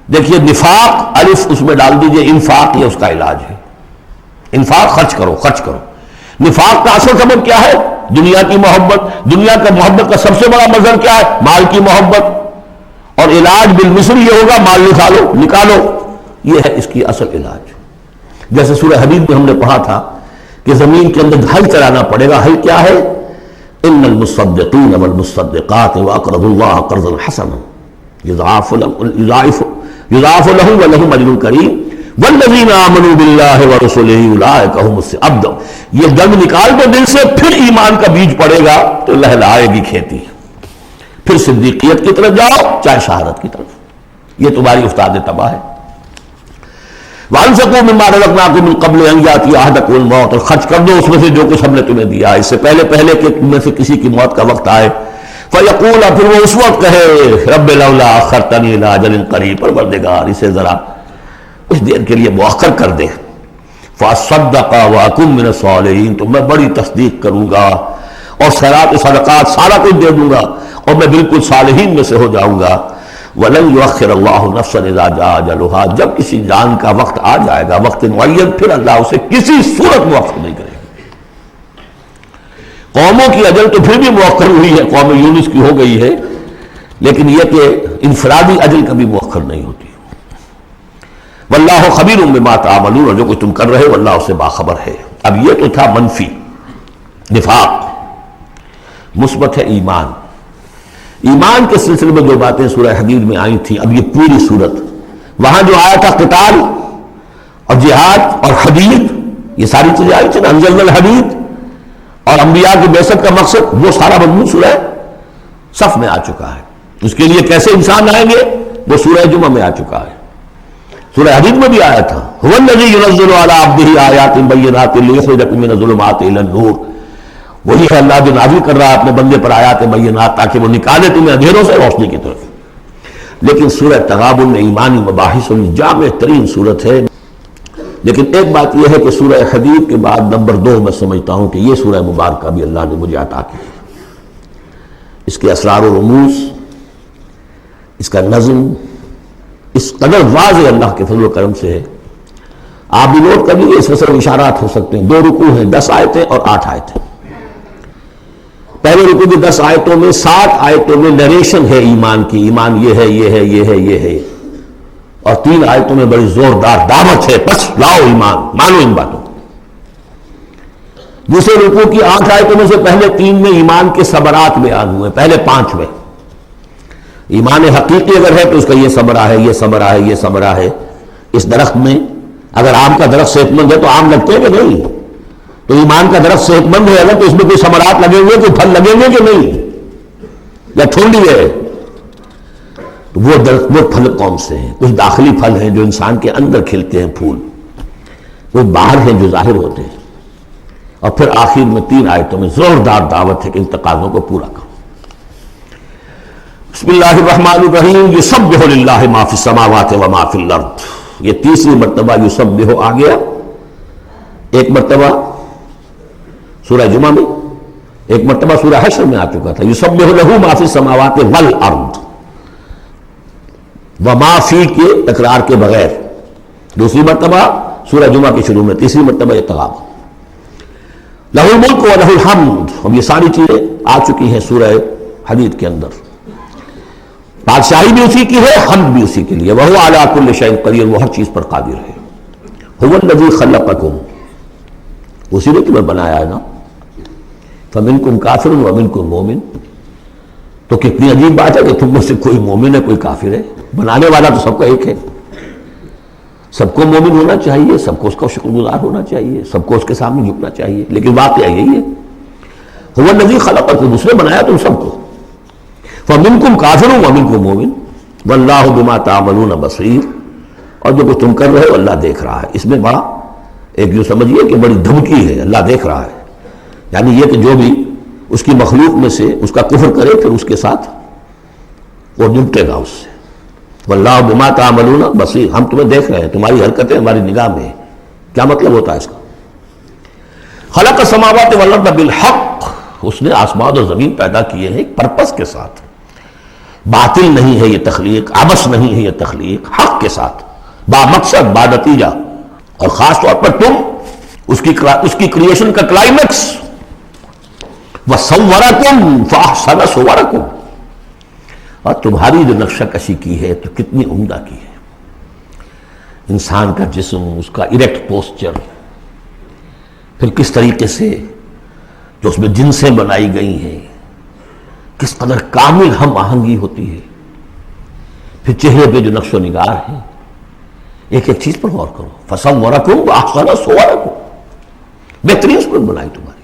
دیکھیے نفاق، الف اس میں ڈال دیجئے، انفاق یہ اس کا علاج ہے۔ انفاق، خرچ کرو، خرچ کرو۔ نفاق کا اصل سبب کیا ہے؟ دنیا کی محبت۔ دنیا کا محبت کا سب سے بڑا مظہر کیا ہے؟ مال کی محبت، اور علاج بالمثل یہ ہوگا مال نکالو، یہ ہے اس کی اصل علاج. جیسے سورہ حدید میں ہم نے پڑھا تھا کہ زمین کے اندر حل چلانا پڑے گا. حل کیا ہے؟ ان المصدقین والمصدقات واقرضوا اللہ قرضا حسنا یضاعف لهم ولهم اجر کریم والذین آمنوا باللہ ورسلہ اولئک هم الصادقون. یہ گند نکال دو دل سے، پھر ایمان کا بیج پڑے گا تو لہلائے گی کھیتی. پھر صدیقیت کی طرف جاؤ چاہے شہادت کی طرف. یہ تمہاری استاد تباہ ہے. وَأَنفِقُوا مِمَّا رَزَقْنَاكُم مِّن قَبْلِ أَن يَأْتِيَ أَحَدَكُمُ الْمَوْتُ. اور خرچ کر دو اس میں سے جو کچھ ہم نے تمہیں دیا ہے، اس سے پہلے کہ تم میں سے کسی کی موت کا وقت آئے. فَيَقُولَ، پھر وہ اس وقت کہے رب لولا أَخَّرْتَنِي إِلَىٰ أَجَلٍ قَرِيبٍ، پروردگار اسے ذرا کچھ دیر کے لیے مؤخر کر دے. فَأَصَّدَّقَ وَأَكُن مِّنَ الصَّالِحِينَ، تو میں بڑی تصدیق کروں گا اور خیرات و صدقات سارا کچھ دے دوں گا اور میں بالکل صالحین میں سے ہو جاؤں گا. وَلَن يُؤَخِّرَ اللَّهُ نَفْسًا إِذَا جَاءَ أَجَلُهَا، جب کسی جان کا وقت آ جائے گا، وقت معین، پھر اللہ اسے کسی صورت مؤخر نہیں کرے گا. قوموں کی اجل تو پھر بھی مؤخر ہوئی ہے، قوم یونس کی ہو گئی ہے، لیکن یہ کہ انفرادی اجل کبھی مؤخر نہیں ہوتی. وَاللَّهُ خَبِيرٌ بِمَا تَعْمَلُونَ، اور جو کچھ تم کر رہے ہو اللہ اس سے باخبر ہے. اب یہ تو تھا منفی نفاق. مثبت ہے ایمان. ایمان کے سلسلے میں دو باتیں سورہ حدید میں آئی تھیں. اب یہ پوری صورت، وہاں جو آیا تھا قتال اور جہاد اور حدید، یہ ساری چیزیں آئی تھیں نا، انزلنا الحدید اور انبیاء کی بعثت کا مقصد، وہ سارا مضمون سورہ صف میں آ چکا ہے. اس کے لیے کیسے انسان آئیں گے وہ سورہ جمعہ میں آ چکا ہے. سورہ حدید میں بھی آیا تھا هو الذی ينزل علی عبدہ آیات بینات لیخرجکم من الظلمات الی النور. وہی ہے اللہ جو نازل کر رہا ہے اپنے بندے پر آیات بینات تاکہ وہ نکالے تمہیں اندھیروں سے روشنی کی طرف. لیکن سورہ تغابن میں ایمانی مباحث میں جامع ترین صورت ہے. لیکن ایک بات یہ ہے کہ سورہ حدید کے بعد نمبر 2 میں سمجھتا ہوں کہ یہ سورہ مبارکہ بھی اللہ نے مجھے عطا کی. اس کے اسرار و رموز، اس کا نظم اس قدر واضح اللہ کے فضل و کرم سے ہے. آپ بھی نوٹ کر لیجیے، اس میں صرف اشارات ہو سکتے ہیں. 2 رکوع ہیں، 10 آیتیں اور 8 آیتیں. پہلے رکوع کی 10 آیتوں میں 7 آیتوں میں نریشن ہے ایمان کی، ایمان یہ ہے یہ ہے یہ ہے یہ ہے، اور 3 آیتوں میں بڑی زوردار دعوت ہے، بس لاؤ ایمان، مانو ان باتوں. دوسرے رکوع کی 8 آیتوں میں سے پہلے 3 میں ایمان کے ثمرات بیان ہوئے، پہلے 5 میں ایمان حقیقی اگر ہے تو اس کا یہ ثمرہ ہے، یہ ثمرہ ہے، یہ ثمرہ ہے. اس درخت میں اگر آم کا درخت صحت مند ہے تو آم لگتے ہیں کہ نہیں؟ تو ایمان کا درخت صحت مند ہے اگر تو اس میں کوئی ثمرات لگے ہوئے، کوئی پھل لگیں گے کہ نہیں؟ یا ٹھونڈی ہے؟ تو وہ درخت، وہ پھل کون سے ہیں؟ کچھ داخلی پھل ہیں جو انسان کے اندر کھلتے ہیں پھول، کچھ باہر ہیں جو ظاہر ہوتے ہیں. اور پھر آخر میں 3 آیتوں میں زوردار دعوت ہے کہ ان تقاضوں کو پورا کرو. بسم اللہ الرحمن الرحیم. یسبح للہ ما فی السماوات و ما فی الارض. یہ تیسری مرتبہ یسبح آ گیا. ایک مرتبہ سورہ جمعہ میں، ایک مرتبہ سورہ حشر میں آ چکا تھا. یسبح لہ ما فی السماوات والارض، وما فی کے تکرار کے بغیر. دوسری مرتبہ سورہ جمعہ کے شروع میں، تیسری مرتبہ اطلاق. لہ الملک و لہ الحمد. اب یہ ساری چیزیں آ چکی ہیں سورہ حدید کے اندر. بادشاہی بھی اسی کی ہے، حمد بھی اسی کے لیے. وَهُوَ عَلَىٰ كُلِّ شَيْءٍ قَدِيرٌ، وہ ہر چیز پر قادر ہے. هُوَ الَّذِي خَلَقَكُمْ، اسی نے تمہیں بنایا ہے نا. فَمِنْكُمْ كَافِرٌ وَمِنْكُمْ مُؤْمِنٌ. تو کتنی عجیب بات ہے کہ تم میں سے کوئی مومن ہے کوئی کافر ہے. بنانے والا تو سب کا ایک ہے. سب کو مومن ہونا چاہیے، سب کو اس کا شکر گزار ہونا چاہیے، سب کو اس کے سامنے جھکنا چاہیے. لیکن واقعہ یہی ہے، هُوَ الَّذِي خَلَقَكُمْ، اس نے بنایا تم سب کو. فَمِنْكُمْ كَافِرٌ وَمِنْكُمْ مُؤْمِنٌ وَاللَّهُ بِمَا تَعْمَلُونَ بَصِيرٌ. اور جو کچھ تم کر رہے ہو اللہ دیکھ رہا ہے. اس میں بڑا ایک جو سمجھیے کہ بڑی دھمکی ہے، اللہ دیکھ رہا ہے. یعنی یہ کہ جو بھی اس کی مخلوق میں سے اس کا کفر کرے پھر اس کے ساتھ وہ نمٹے گا اس سے. وَاللَّهُ بِمَا تَعْمَلُونَ بَصِيرٌ. ہم تمہیں دیکھ رہے ہیں، تمہاری حرکتیں ہماری نگاہ میں ہیں. کیا مطلب ہوتا ہے اس کا؟ خلق السماوات والارض بالحق، اس نے آسمان اور زمین پیدا کیے ہیں ایک پرپس کے ساتھ. باطل نہیں ہے یہ تخلیق، عبث نہیں ہے یہ تخلیق، حق کے ساتھ، با مقصد، با نتیجہ. اور خاص طور پر تم اس کی کریشن کا کلائمیکس. وَصَوَّرَكُمْ فَأَحْسَنَ صُوَرَكُمْ. اور تمہاری جو نقشہ کشی کی ہے تو کتنی عمدہ کی ہے. انسان کا جسم، اس کا اریکٹ پوسچر، پھر کس طریقے سے جو اس میں جنسیں بنائی گئی ہیں، کس قدر کامل ہم آہنگی ہوتی ہے، پھر چہرے پہ جو نقش و نگار ہیں، ایک ایک چیز پر غور کرو. فصورکم واحسن صورکم، بہترین صورت بنائی تمہاری.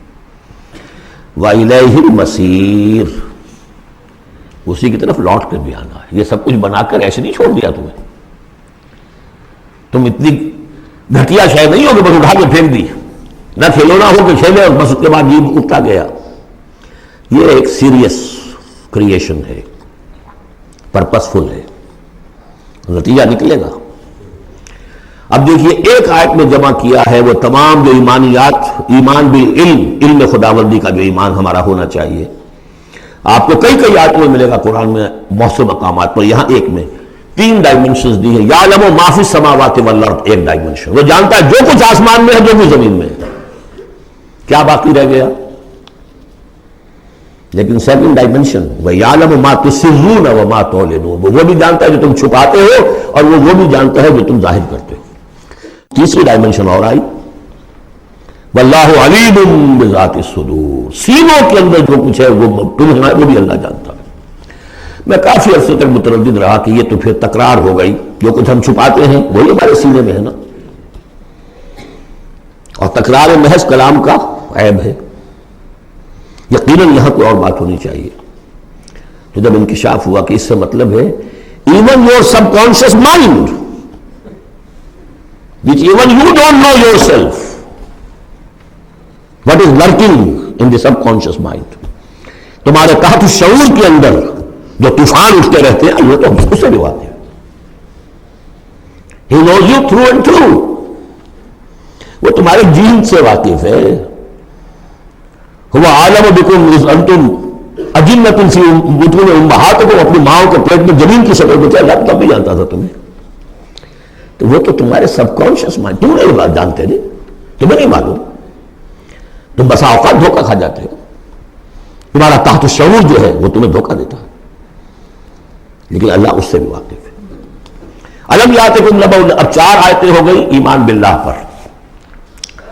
وَإِلَيْهِ الْمَصِيرُ، اسی کی طرف لوٹ کر بھی آنا ہے. یہ سب کچھ بنا کر ایسے نہیں چھوڑ دیا تمہیں. تم اتنی گھٹیا شے نہیں ہو کہ بس اٹھا کے پھینک دی، نہ کھلونا ہو کہ کھیلے اور بس اس کے بعد یہ اٹھتا گیا. یہ ایک سیریس کریشن ہے، پرپسفل ہے، نتیجہ نکلے گا. اب دیکھیے ایک آیت میں جمع کیا ہے وہ تمام جو ایمانیات، ایمان بالعلم، علم خداوندی کا جو ایمان ہمارا ہونا چاہیے. آپ کو کئی کئی آیتوں میں ملے گا قرآن میں بہت سے مقامات پر. یہاں ایک میں 3 ڈائمنشنز دی ہیں. یعلم ما فی السماوات والارض، ایک ڈائمنشن، وہ جانتا ہے جو کچھ آسمان میں ہے جو کچھ زمین میں ہے. کیا باقی رہ گیا؟ لیکن سیکنڈ ڈائمنشن وَيَعْلَمُ مَا تُسِرُّونَ وَمَا تُعْلِنُونَ، وہ بھی جانتا ہے جو تم چھپاتے ہو اور وہ بھی جانتا ہے جو تم ظاہر کرتے ہو. تیسری ڈائمنشن اور آئی وَاللَّهُ عَلِيمٌ بِذَاتِ الصُّدُورِ، سینوں کے اندر جو کچھ ہے وہ تم ہے وہ بھی اللہ جانتا ہے. میں کافی عرصے تک متردد رہا کہ یہ تو پھر تکرار ہو گئی، جو کچھ ہم چھپاتے ہیں وہی ہمارے سینے میں ہے نا، اور تکرار محض کلام کا عیب ہے. یقیناً یہاں کوئی اور بات ہونی چاہیے. تو جب انکشاف ہوا کہ اس سے مطلب ہے even your sub conscious mind which even you don't know yourself what is lurking in the subconscious mind، تمہارے تحت الشعور کے اندر جو طوفان اٹھتے رہتے ہیں یہ تو ہم اس سے بھی واقف ہے. He knows you through and through، وہ تمہارے جین سے واقف ہے. هو عالم بكم اذ انتم اجنة في بطون امهاتكم، اپنی ماؤں کے پیٹ میں جنین کی شکل میں تھے، اللہ تب بھی جانتا تھا تمہیں. تو وہ تو تمہارے سب کانشیس مائنڈ، تم نہیں بات جانتے نہیں، تمہیں نہیں معلوم. تم بسا اوقات دھوکہ کھا جاتے ہو، تمہارا تحت الشعور جو ہے وہ تمہیں دھوکہ دیتا ہے، لیکن اللہ اس سے بھی واقف ہے. الم یاتکم نبأ، اب 4 آیتیں ہو گئی ایمان باللہ پر،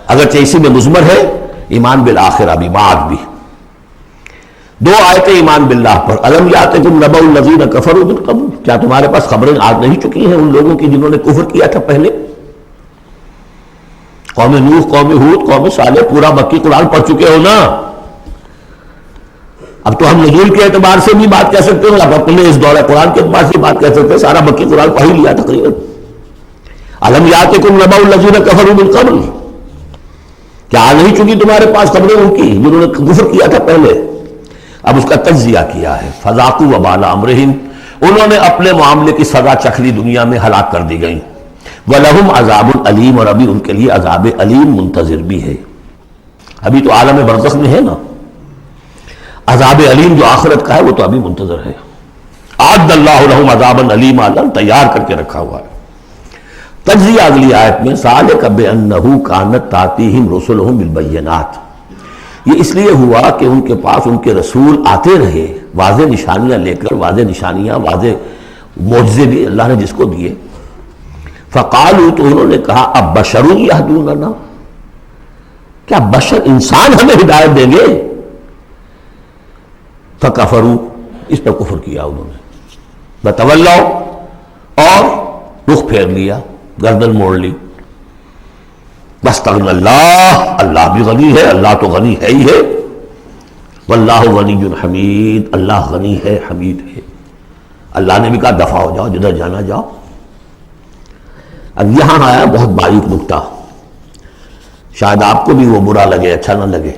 اگرچہ اسی میں مضمر ہے ایمان بالآخرہ بھی، بعد بھی. 2 آیتیں ایمان باللہ پر. الم یاتکم نبأ الذین کفروا من قبل، کیا تمہارے پاس خبریں آج نہیں چکی ہیں ان لوگوں کی جنہوں نے کفر کیا تھا پہلے؟ قوم نوح، قوم ہود، قوم صالح، پورا مکی قرآن پڑھ چکے ہو نا. اب تو ہم نزول کے اعتبار سے بھی بات کہہ سکتے ہو، اب اپنے اس دورہ قرآن کے اعتبار سے بات کہہ سکتے ہیں، سارا مکی قرآن پڑھ ہی لیا تقریباً. الم یاتکم نبأ الذین کفروا من قبل، کیا آ نہیں چکی تمہارے پاس خبریں ان کی جنہوں نے کفر کیا تھا پہلے؟ اب اس کا تجزیہ کیا ہے. فذاقوا وبال امرہم، انہوں نے اپنے معاملے کی سزا چکھ لی، دنیا میں ہلاک کر دی گئی. وَلَهُمْ عَذَابٌ علیم، اور ابھی ان کے لیے عذاب علیم منتظر بھی ہے. ابھی تو عالم برزخ میں ہے نا، عذاب علیم جو آخرت کا ہے وہ تو ابھی منتظر ہے. اعد اللہ لہم عذابا علیما، اللہ تیار کر کے رکھا ہوا ہے. تجزیہ اگلی آیت میں ذالک بأنہ کانت تأتیہم رسلہم بالبینات، یہ اس لیے ہوا کہ ان کے پاس ان کے رسول آتے رہے واضح نشانیاں لے کر، واضح نشانیاں، واضح معجزے بھی اللہ نے جس کو دیے. فقالوا، تو انہوں نے کہا اب بشر یہدوننا، کیا بشر انسان ہمیں ہدایت دیں گے؟ فکفروا، اس پر کفر کیا انہوں نے. وتولوا، اور رخ پھیر لیا، گردن موڑ لی. واستغنى اللہ، اللہ بھی غنی ہے، اللہ تو غنی ہے ہی ہے. واللہ غنی حمید، اللہ غنی ہے، حمید ہے. اللہ نے بھی کہا دفع ہو جاؤ، جدھر جانا جاؤ. اب یہاں آیا بہت باریک نکتہ، شاید آپ کو بھی وہ برا لگے، اچھا نہ لگے.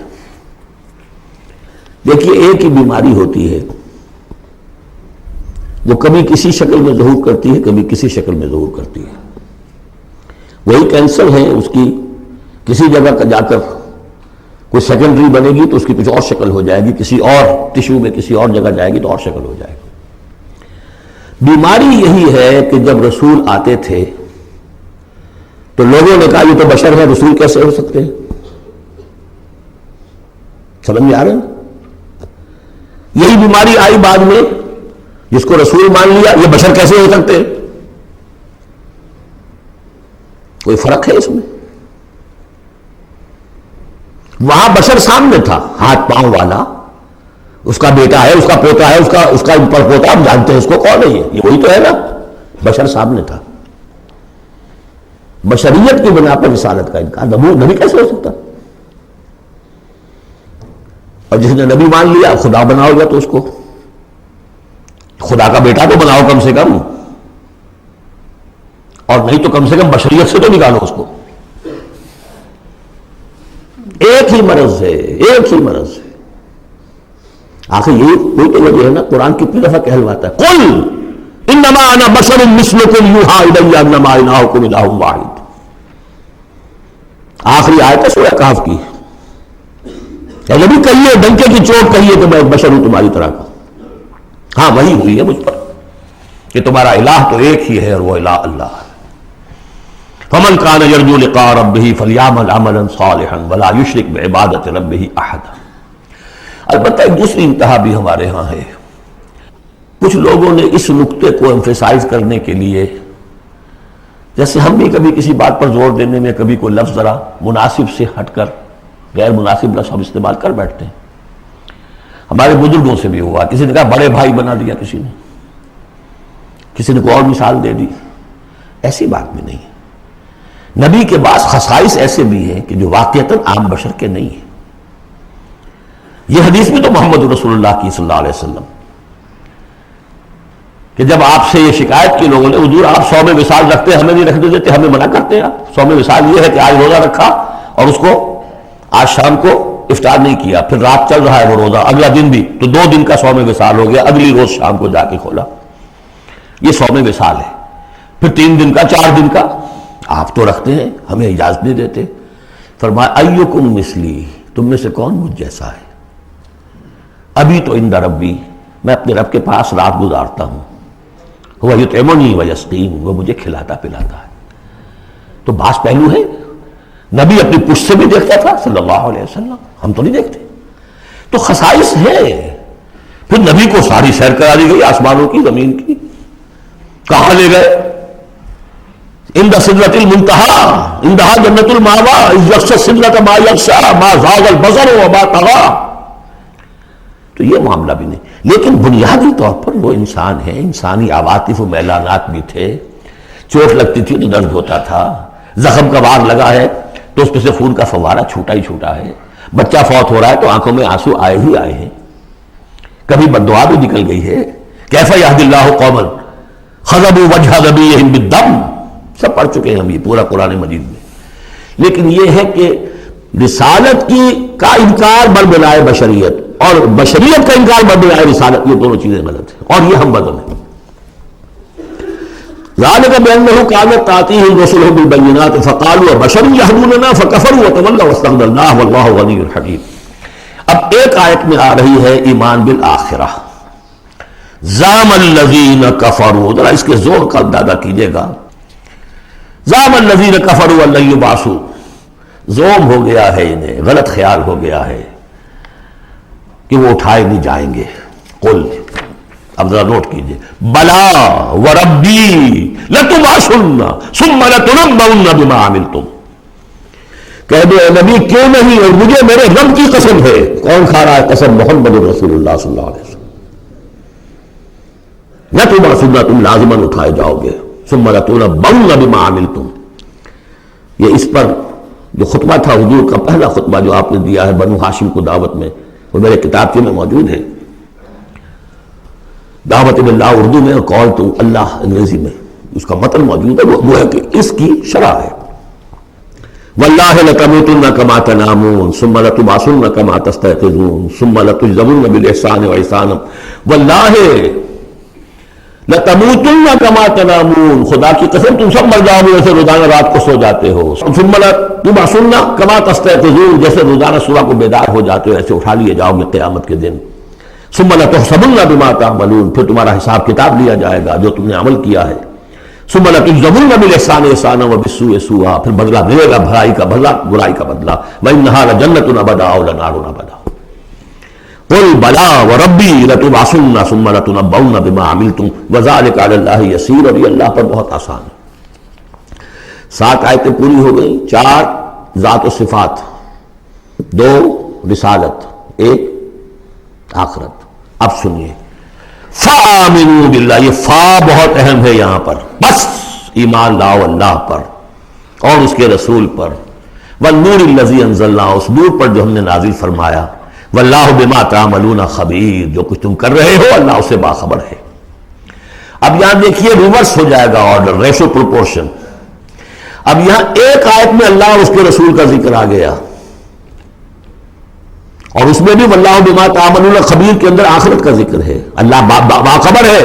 دیکھیے ایک ہی بیماری ہوتی ہے، وہ کبھی کسی شکل میں ظہور کرتی ہے، کبھی کسی شکل میں ظہور کرتی ہے. وہی کینسر ہے، اس کی کسی جگہ کا جا کر کوئی سیکنڈری بنے گی تو اس کی کچھ اور شکل ہو جائے گی، کسی اور ٹشو میں کسی اور جگہ جائے گی تو اور شکل ہو جائے گی. بیماری یہی ہے کہ جب رسول آتے تھے تو لوگوں نے کہا یہ تو بشر ہے، رسول کیسے ہو سکتے ہیں؟ سمجھ میں آ رہے ہیں؟ یہی بیماری آئی بعد میں، جس کو رسول مان لیا، یہ بشر کیسے ہو سکتے ہیں؟ کوئی فرق ہے اس میں؟ وہاں بشر سامنے تھا، ہاتھ پاؤں والا، اس کا بیٹا ہے، اس کا پوتا ہے، اس کا پر پوتا، ہم جانتے ہیں اس کو کون ہے، یہ وہی تو ہے نا، بشر سامنے تھا۔ بشریت کی بنا پر رسالت کا انکار، نبی کیسے ہو سکتا؟ اور جس نے نبی مان لیا خدا بناؤ گا تو اس کو خدا کا بیٹا تو بناؤ کم سے کم، اور نہیں تو کم سے کم بشریت سے تو نکالو اس کو۔ ایک ہی مرض ہے، ایک ہی مرض ہے۔ آخر یہی کوئی تو وجہ ہے نا، قرآن کتنی دفعہ کہلواتا ہے قل انما انا بشر مثلکم یوحی الی انما الہکم الہ واحد۔ آخری آیت ہے سورہ کہف کی، کہ نبی کہیے، ڈنکے کی چوٹ کہیے کہ میں ایک بشر ہوں تمہاری طرح کا۔ ہاں وہی ہوئی ہے مجھ پر کہ تمہارا الہ تو ایک ہی ہے اور وہ الہ اللہ ہے۔ فمن کان یرجو لقاء ربہ فلیعمل عملا صالحا ولا یشرک بعبادۃ ربہ احدا۔ البتہ ایک دوسری انتہا بھی ہمارے ہاں ہے، کچھ لوگوں نے اس نقطے کو ایمفیسائز کرنے کے لیے، جیسے ہم بھی کبھی کسی بات پر زور دینے میں کبھی کوئی لفظ ذرا مناسب سے ہٹ کر غیر مناسب لفظ ہم استعمال کر بیٹھتے ہیں۔ ہمارے بزرگوں سے بھی ہوا، کسی نے کہا بڑے بھائی بنا دیا، کسی نے کوئی اور مثال دے دی۔ ایسی بات بھی نہیں ہے۔ نبی کے بعض خصائص ایسے بھی ہیں کہ جو واقعتاً عام بشر کے نہیں ہیں۔ یہ حدیث بھی تو محمد رسول اللہ کی صلی اللہ علیہ وسلم، کہ جب آپ سے یہ شکایت کی لوگوں نے، حضور آپ صوم وصال رکھتے ہیں، ہمیں نہیں رکھنے دیتے، ہمیں منع کرتے ہیں آپ۔ صوم وصال یہ ہے کہ آج روزہ رکھا اور اس کو آج شام کو افطار نہیں کیا، پھر رات چل رہا ہے وہ روزہ، اگلا دن بھی، تو 2 دن کا صوم وصال ہو گیا، اگلی روز شام کو جا کے کھولا، یہ صوم وصال ہے۔ پھر 3 دن کا، 4 دن کا آپ تو رکھتے ہیں، ہمیں اجازت نہیں دیتے۔ فرمایا ایکم مثلی، تم میں سے کون مجھ جیسا ہے؟ ابھی تو عند ربی، میں اپنے رب کے پاس رات گزارتا ہوں، وہ یطعمنی ویسقین، وہ مجھے کھلاتا پلاتا ہے۔ تو بعض پہلو ہے، نبی اپنی پشت سے بھی دیکھتا تھا صلی اللہ علیہ وسلم، ہم تو نہیں دیکھتے۔ تو خصائص ہے۔ پھر نبی کو ساری سیر کرا دی گئی، آسمانوں کی، زمین کی۔ کہاں لے گئے؟ عند سدرۃ المنتہی، عندہا جنت المأویٰ، اذ یغشی السدرۃ ما یغشی ما زاغ البصر وما طغیٰ۔ تو یہ معاملہ بھی نہیں، لیکن بنیادی طور پر وہ انسان ہے، انسانی عواطف و میلانات بھی تھے۔ چوٹ لگتی تھی تو درد ہوتا تھا، زخم کا وار لگا ہے تو اس پہ سے خون کا فوارہ چھوٹا ہی چھوٹا ہے، بچہ فوت ہو رہا ہے تو آنکھوں میں آنسو آئے ہی آئے ہیں، کبھی بددعا بھی نکل گئی ہے۔ کیف یہدی اللہ قوما خضبوا وجہ نبیہم بالدم، سب پڑھ چکے ہیں ہم یہ پورا قرآن مجید میں۔ لیکن یہ ہے کہ رسالت کا انکار بر بنائے بشریت اور بشریت کا انکار بر بنائے رسالت، یہ دونوں چیزیں غلط ہیں، اور یہ ہم بدل ہیں۔ ذالک بأنہ کانت تأتیہم رسلہم بالبینات فقالوا بشر یہدوننا فکفروا وتولوا واستغنی اللہ واللہ غنی حکیم۔ اب ایک آیت میں آ رہی ہے ایمان بالآخرہ، زعم الذین کفروا، ذرا اس کے زور کا اندازہ کیجئے گا۔ زعم الذین کفروا ان لن یبعثوا، زوم ہو گیا ہے انہیں، غلط خیال ہو گیا ہے کہ وہ اٹھائے نہیں جائیں گے۔ قل، اب ذرا نوٹ کیجئے، بلا وربی لتبعثن ثم لتنبؤن بما عملتم، کہہ دو اے نبی کیوں نہیں، اور مجھے میرے رب کی قسم ہے۔ کون کھا رہا ہے قسم؟ محمد رسول اللہ صلی اللہ علیہ وسلم۔ لتبعثن، تم لازماً اٹھائے جاؤ گے، ثم لتنبؤن بما عملتم۔ یہ اس پر جو خطبہ تھا حضور کا پہلا خطبہ جو آپ نے دیا ہے بنو ہاشم کو دعوت میں، وہ میرے کتابچے میں موجود ہے، دعوت اللہ اردو میں اور کال ٹو اللہ انگریزی میں، اس کا متن موجود ہے، وہ ہے کہ اس کی شرح ہے۔ واللہ لتموتن کما تنامون ثم لتبعثن کما تستيقظون ثم لتجزون بالاحسان واحسانا، واللہ لتموتن کما تنامون، خدا کی قسم تم سب مر جاؤ گے جیسے روزانہ رات کو سو جاتے ہو، ثم لتبعثن کما تستيقظون، جیسے روزانہ صبح کو بیدار ہو جاتے ہو ایسے اٹھا لیے جاؤ گے قیامت کے دن، ثم لتحسبن بما تعملون، پھر تمہارا حساب کتاب لیا جائے گا جو تم نے عمل کیا ہے، ثم لتجزون بالاحسان احسانا وبالسوء سوءا، پھر بدلہ ملے گا بھلائی کا بدلہ برائی کا بدلہ، وانھا لجنۃ ابدا او لنار ابدا۔ قل بلا وربی لتبعثن ثم لتنبؤن بما عملتم وذلک علی اللہ یسیر، اور یہ اللہ پر بہت آسان ہے۔ 7 آیتیں پوری ہو گئی، 4 ذات و صفات، 2 رسالت، 1 آخرت۔ اب سنیے، فآمنوا باللہ، یہ فا بہت اہم ہے یہاں پر، بس ایمان لاؤ اللہ پر اور اس کے رسول پر، والنور الذی انزلنا، اس نور پر جو ہم نے نازل فرمایا، واللہ بما تعملون خبیر، جو کچھ تم کر رہے ہو اللہ اس سے باخبر ہے۔ اب یہاں دیکھیے ریورس ہو جائے گا آرڈر، ریشو پروپورشن۔ اب یہاں ایک آیت میں اللہ اور اس کے رسول کا ذکر آ گیا، اور اس میں بھی واللہ بما تعملون خبیر کے اندر آخرت کا ذکر ہے، اللہ باخبر ہے،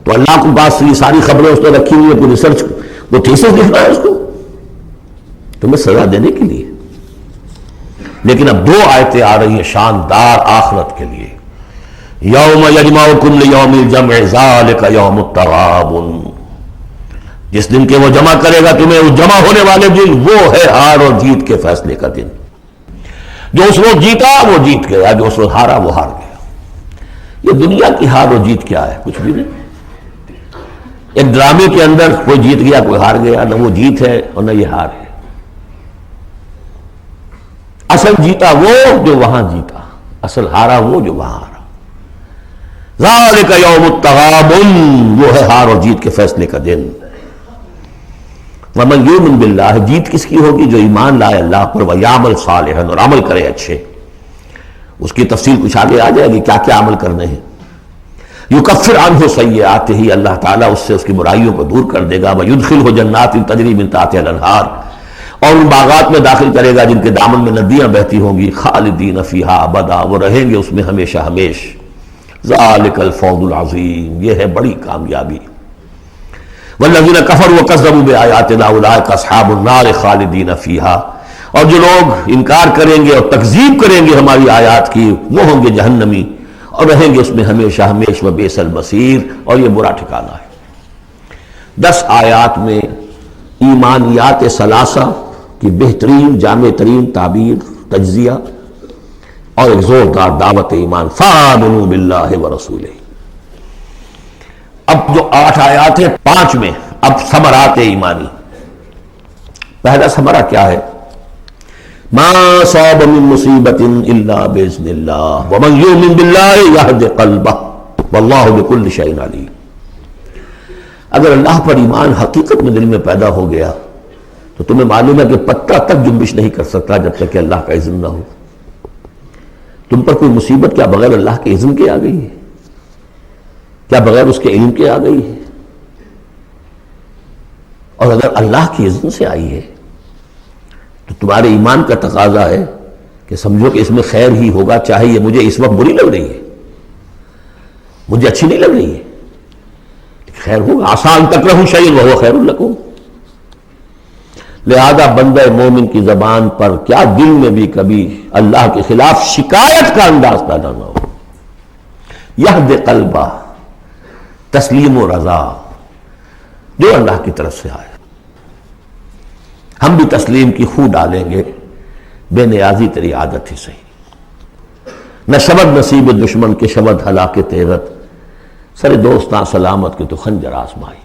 تو اللہ کے پاس یہ ساری خبریں اس نے رکھی ہوئی ہے، کوئی ریسرچ، وہ تھیسس لکھنا ہے اس کو تمہیں سزا دینے کے لیے۔ لیکن اب 2 آیتیں آ رہی ہیں شاندار آخرت کے لیے، یوم یجمعکم لیوم الجمع ذالک یوم التغابن، جس دن کے وہ جمع کرے گا تمہیں، اس جمع ہونے والے دن وہ ہے ہار اور جیت کے فیصلے کا دن۔ جو اس وقت جیتا وہ جیت گیا، جو اس وقت ہارا وہ ہار گیا۔ یہ دنیا کی ہار و جیت کیا ہے؟ کچھ بھی نہیں۔ ایک ڈرامے کے اندر کوئی جیت گیا کوئی ہار گیا، نہ وہ جیت ہے اور نہ یہ ہار ہے۔ اصل جیتا وہ جو وہاں جیتا، اصل ہارا وہ جو وہاں ہارا۔ ذالک یوم التغابن، وہ ہے ہار اور جیت کے فیصلے کا دن۔ ومن یؤمن باللہ، جیت کس کی ہوگی؟ جو ایمان لائے اللہ پر، ویعمل صالحا، اور عمل کرے اچھے۔ اس کی تفصیل کچھ آگے آ جائے گی کیا کیا عمل کرنے ہیں۔ یکفر عنہ سیئاتہ، اللہ تعالیٰ اس سے اس کی برائیوں کو دور کر دے گا، ویدخلہ جنات تجری من تحتہا الانہار، اور ان باغات میں داخل کرے گا جن کے دامن میں ندیاں بہتی ہوں گی، خالدین فیہا ابدا، وہ رہیں گے اس میں ہمیشہ ہمیش۔ ذالک الفوز العظیم، یہ ہے بڑی کامیابی۔ والذین کفروا وکذبوا بآیاتنا اولئک اصحاب النار خالدین فیہا، اور جو لوگ انکار کریں گے اور تکذیب کریں گے ہماری آیات کی، وہ ہوں گے جہنمی اور رہیں گے اس میں ہمیشہ ہمیش، وبئس المصیر، اور یہ برا ٹھکانہ ہے۔ 10 آیات میں ایمانیات ثلاثہ کی بہترین جامع ترین تعبیر، تجزیہ، اور ایک زوردار دعوت ایمان، فآمنوا باللہ ورسولہ۔ اب جو 8 آیات ہیں 5 میں اب ثمرات ایمانی۔ پہلا ثمرہ کیا ہے؟ ما صاب من مصیبت الا باذن اللہ ومن یؤمن باللہ یہد قلبہ واللہ بکل شیء علیم۔ اگر اللہ پر ایمان حقیقت میں دل میں پیدا ہو گیا تو تمہیں معلوم ہے کہ پتہ تک جنبش نہیں کر سکتا جب تک کہ اللہ کا اذن نہ ہو۔ تم پر کوئی مصیبت کیا بغیر اللہ کے اذن کے آ گئی ہے؟ کیا بغیر اس کے علم کے آ گئی ہے؟ اور اگر اللہ کی اذن سے آئی ہے تو تمہارے ایمان کا تقاضا ہے کہ سمجھو کہ اس میں خیر ہی ہوگا، چاہے یہ مجھے اس وقت بری لگ رہی ہے، مجھے اچھی نہیں لگ رہی ہے، خیر ہوگا۔ آسان تکرہوا شیئا وہو خیر لکم۔ لہذا بندہ مومن کی زبان پر کیا دل میں بھی کبھی اللہ کے خلاف شکایت کا انداز پیدا نہ ہو۔ یہد قلبہ، تسلیم و رضا، جو اللہ کی طرف سے آئے۔ ہم بھی تسلیم کی خو ڈالیں گے، بے نیازی تیری عادت ہی صحیح۔ نہ شبد نصیب دشمن کے شبد ہلاک تیغت، سر دوستاں سلامت کے تو خنجر آزمائی۔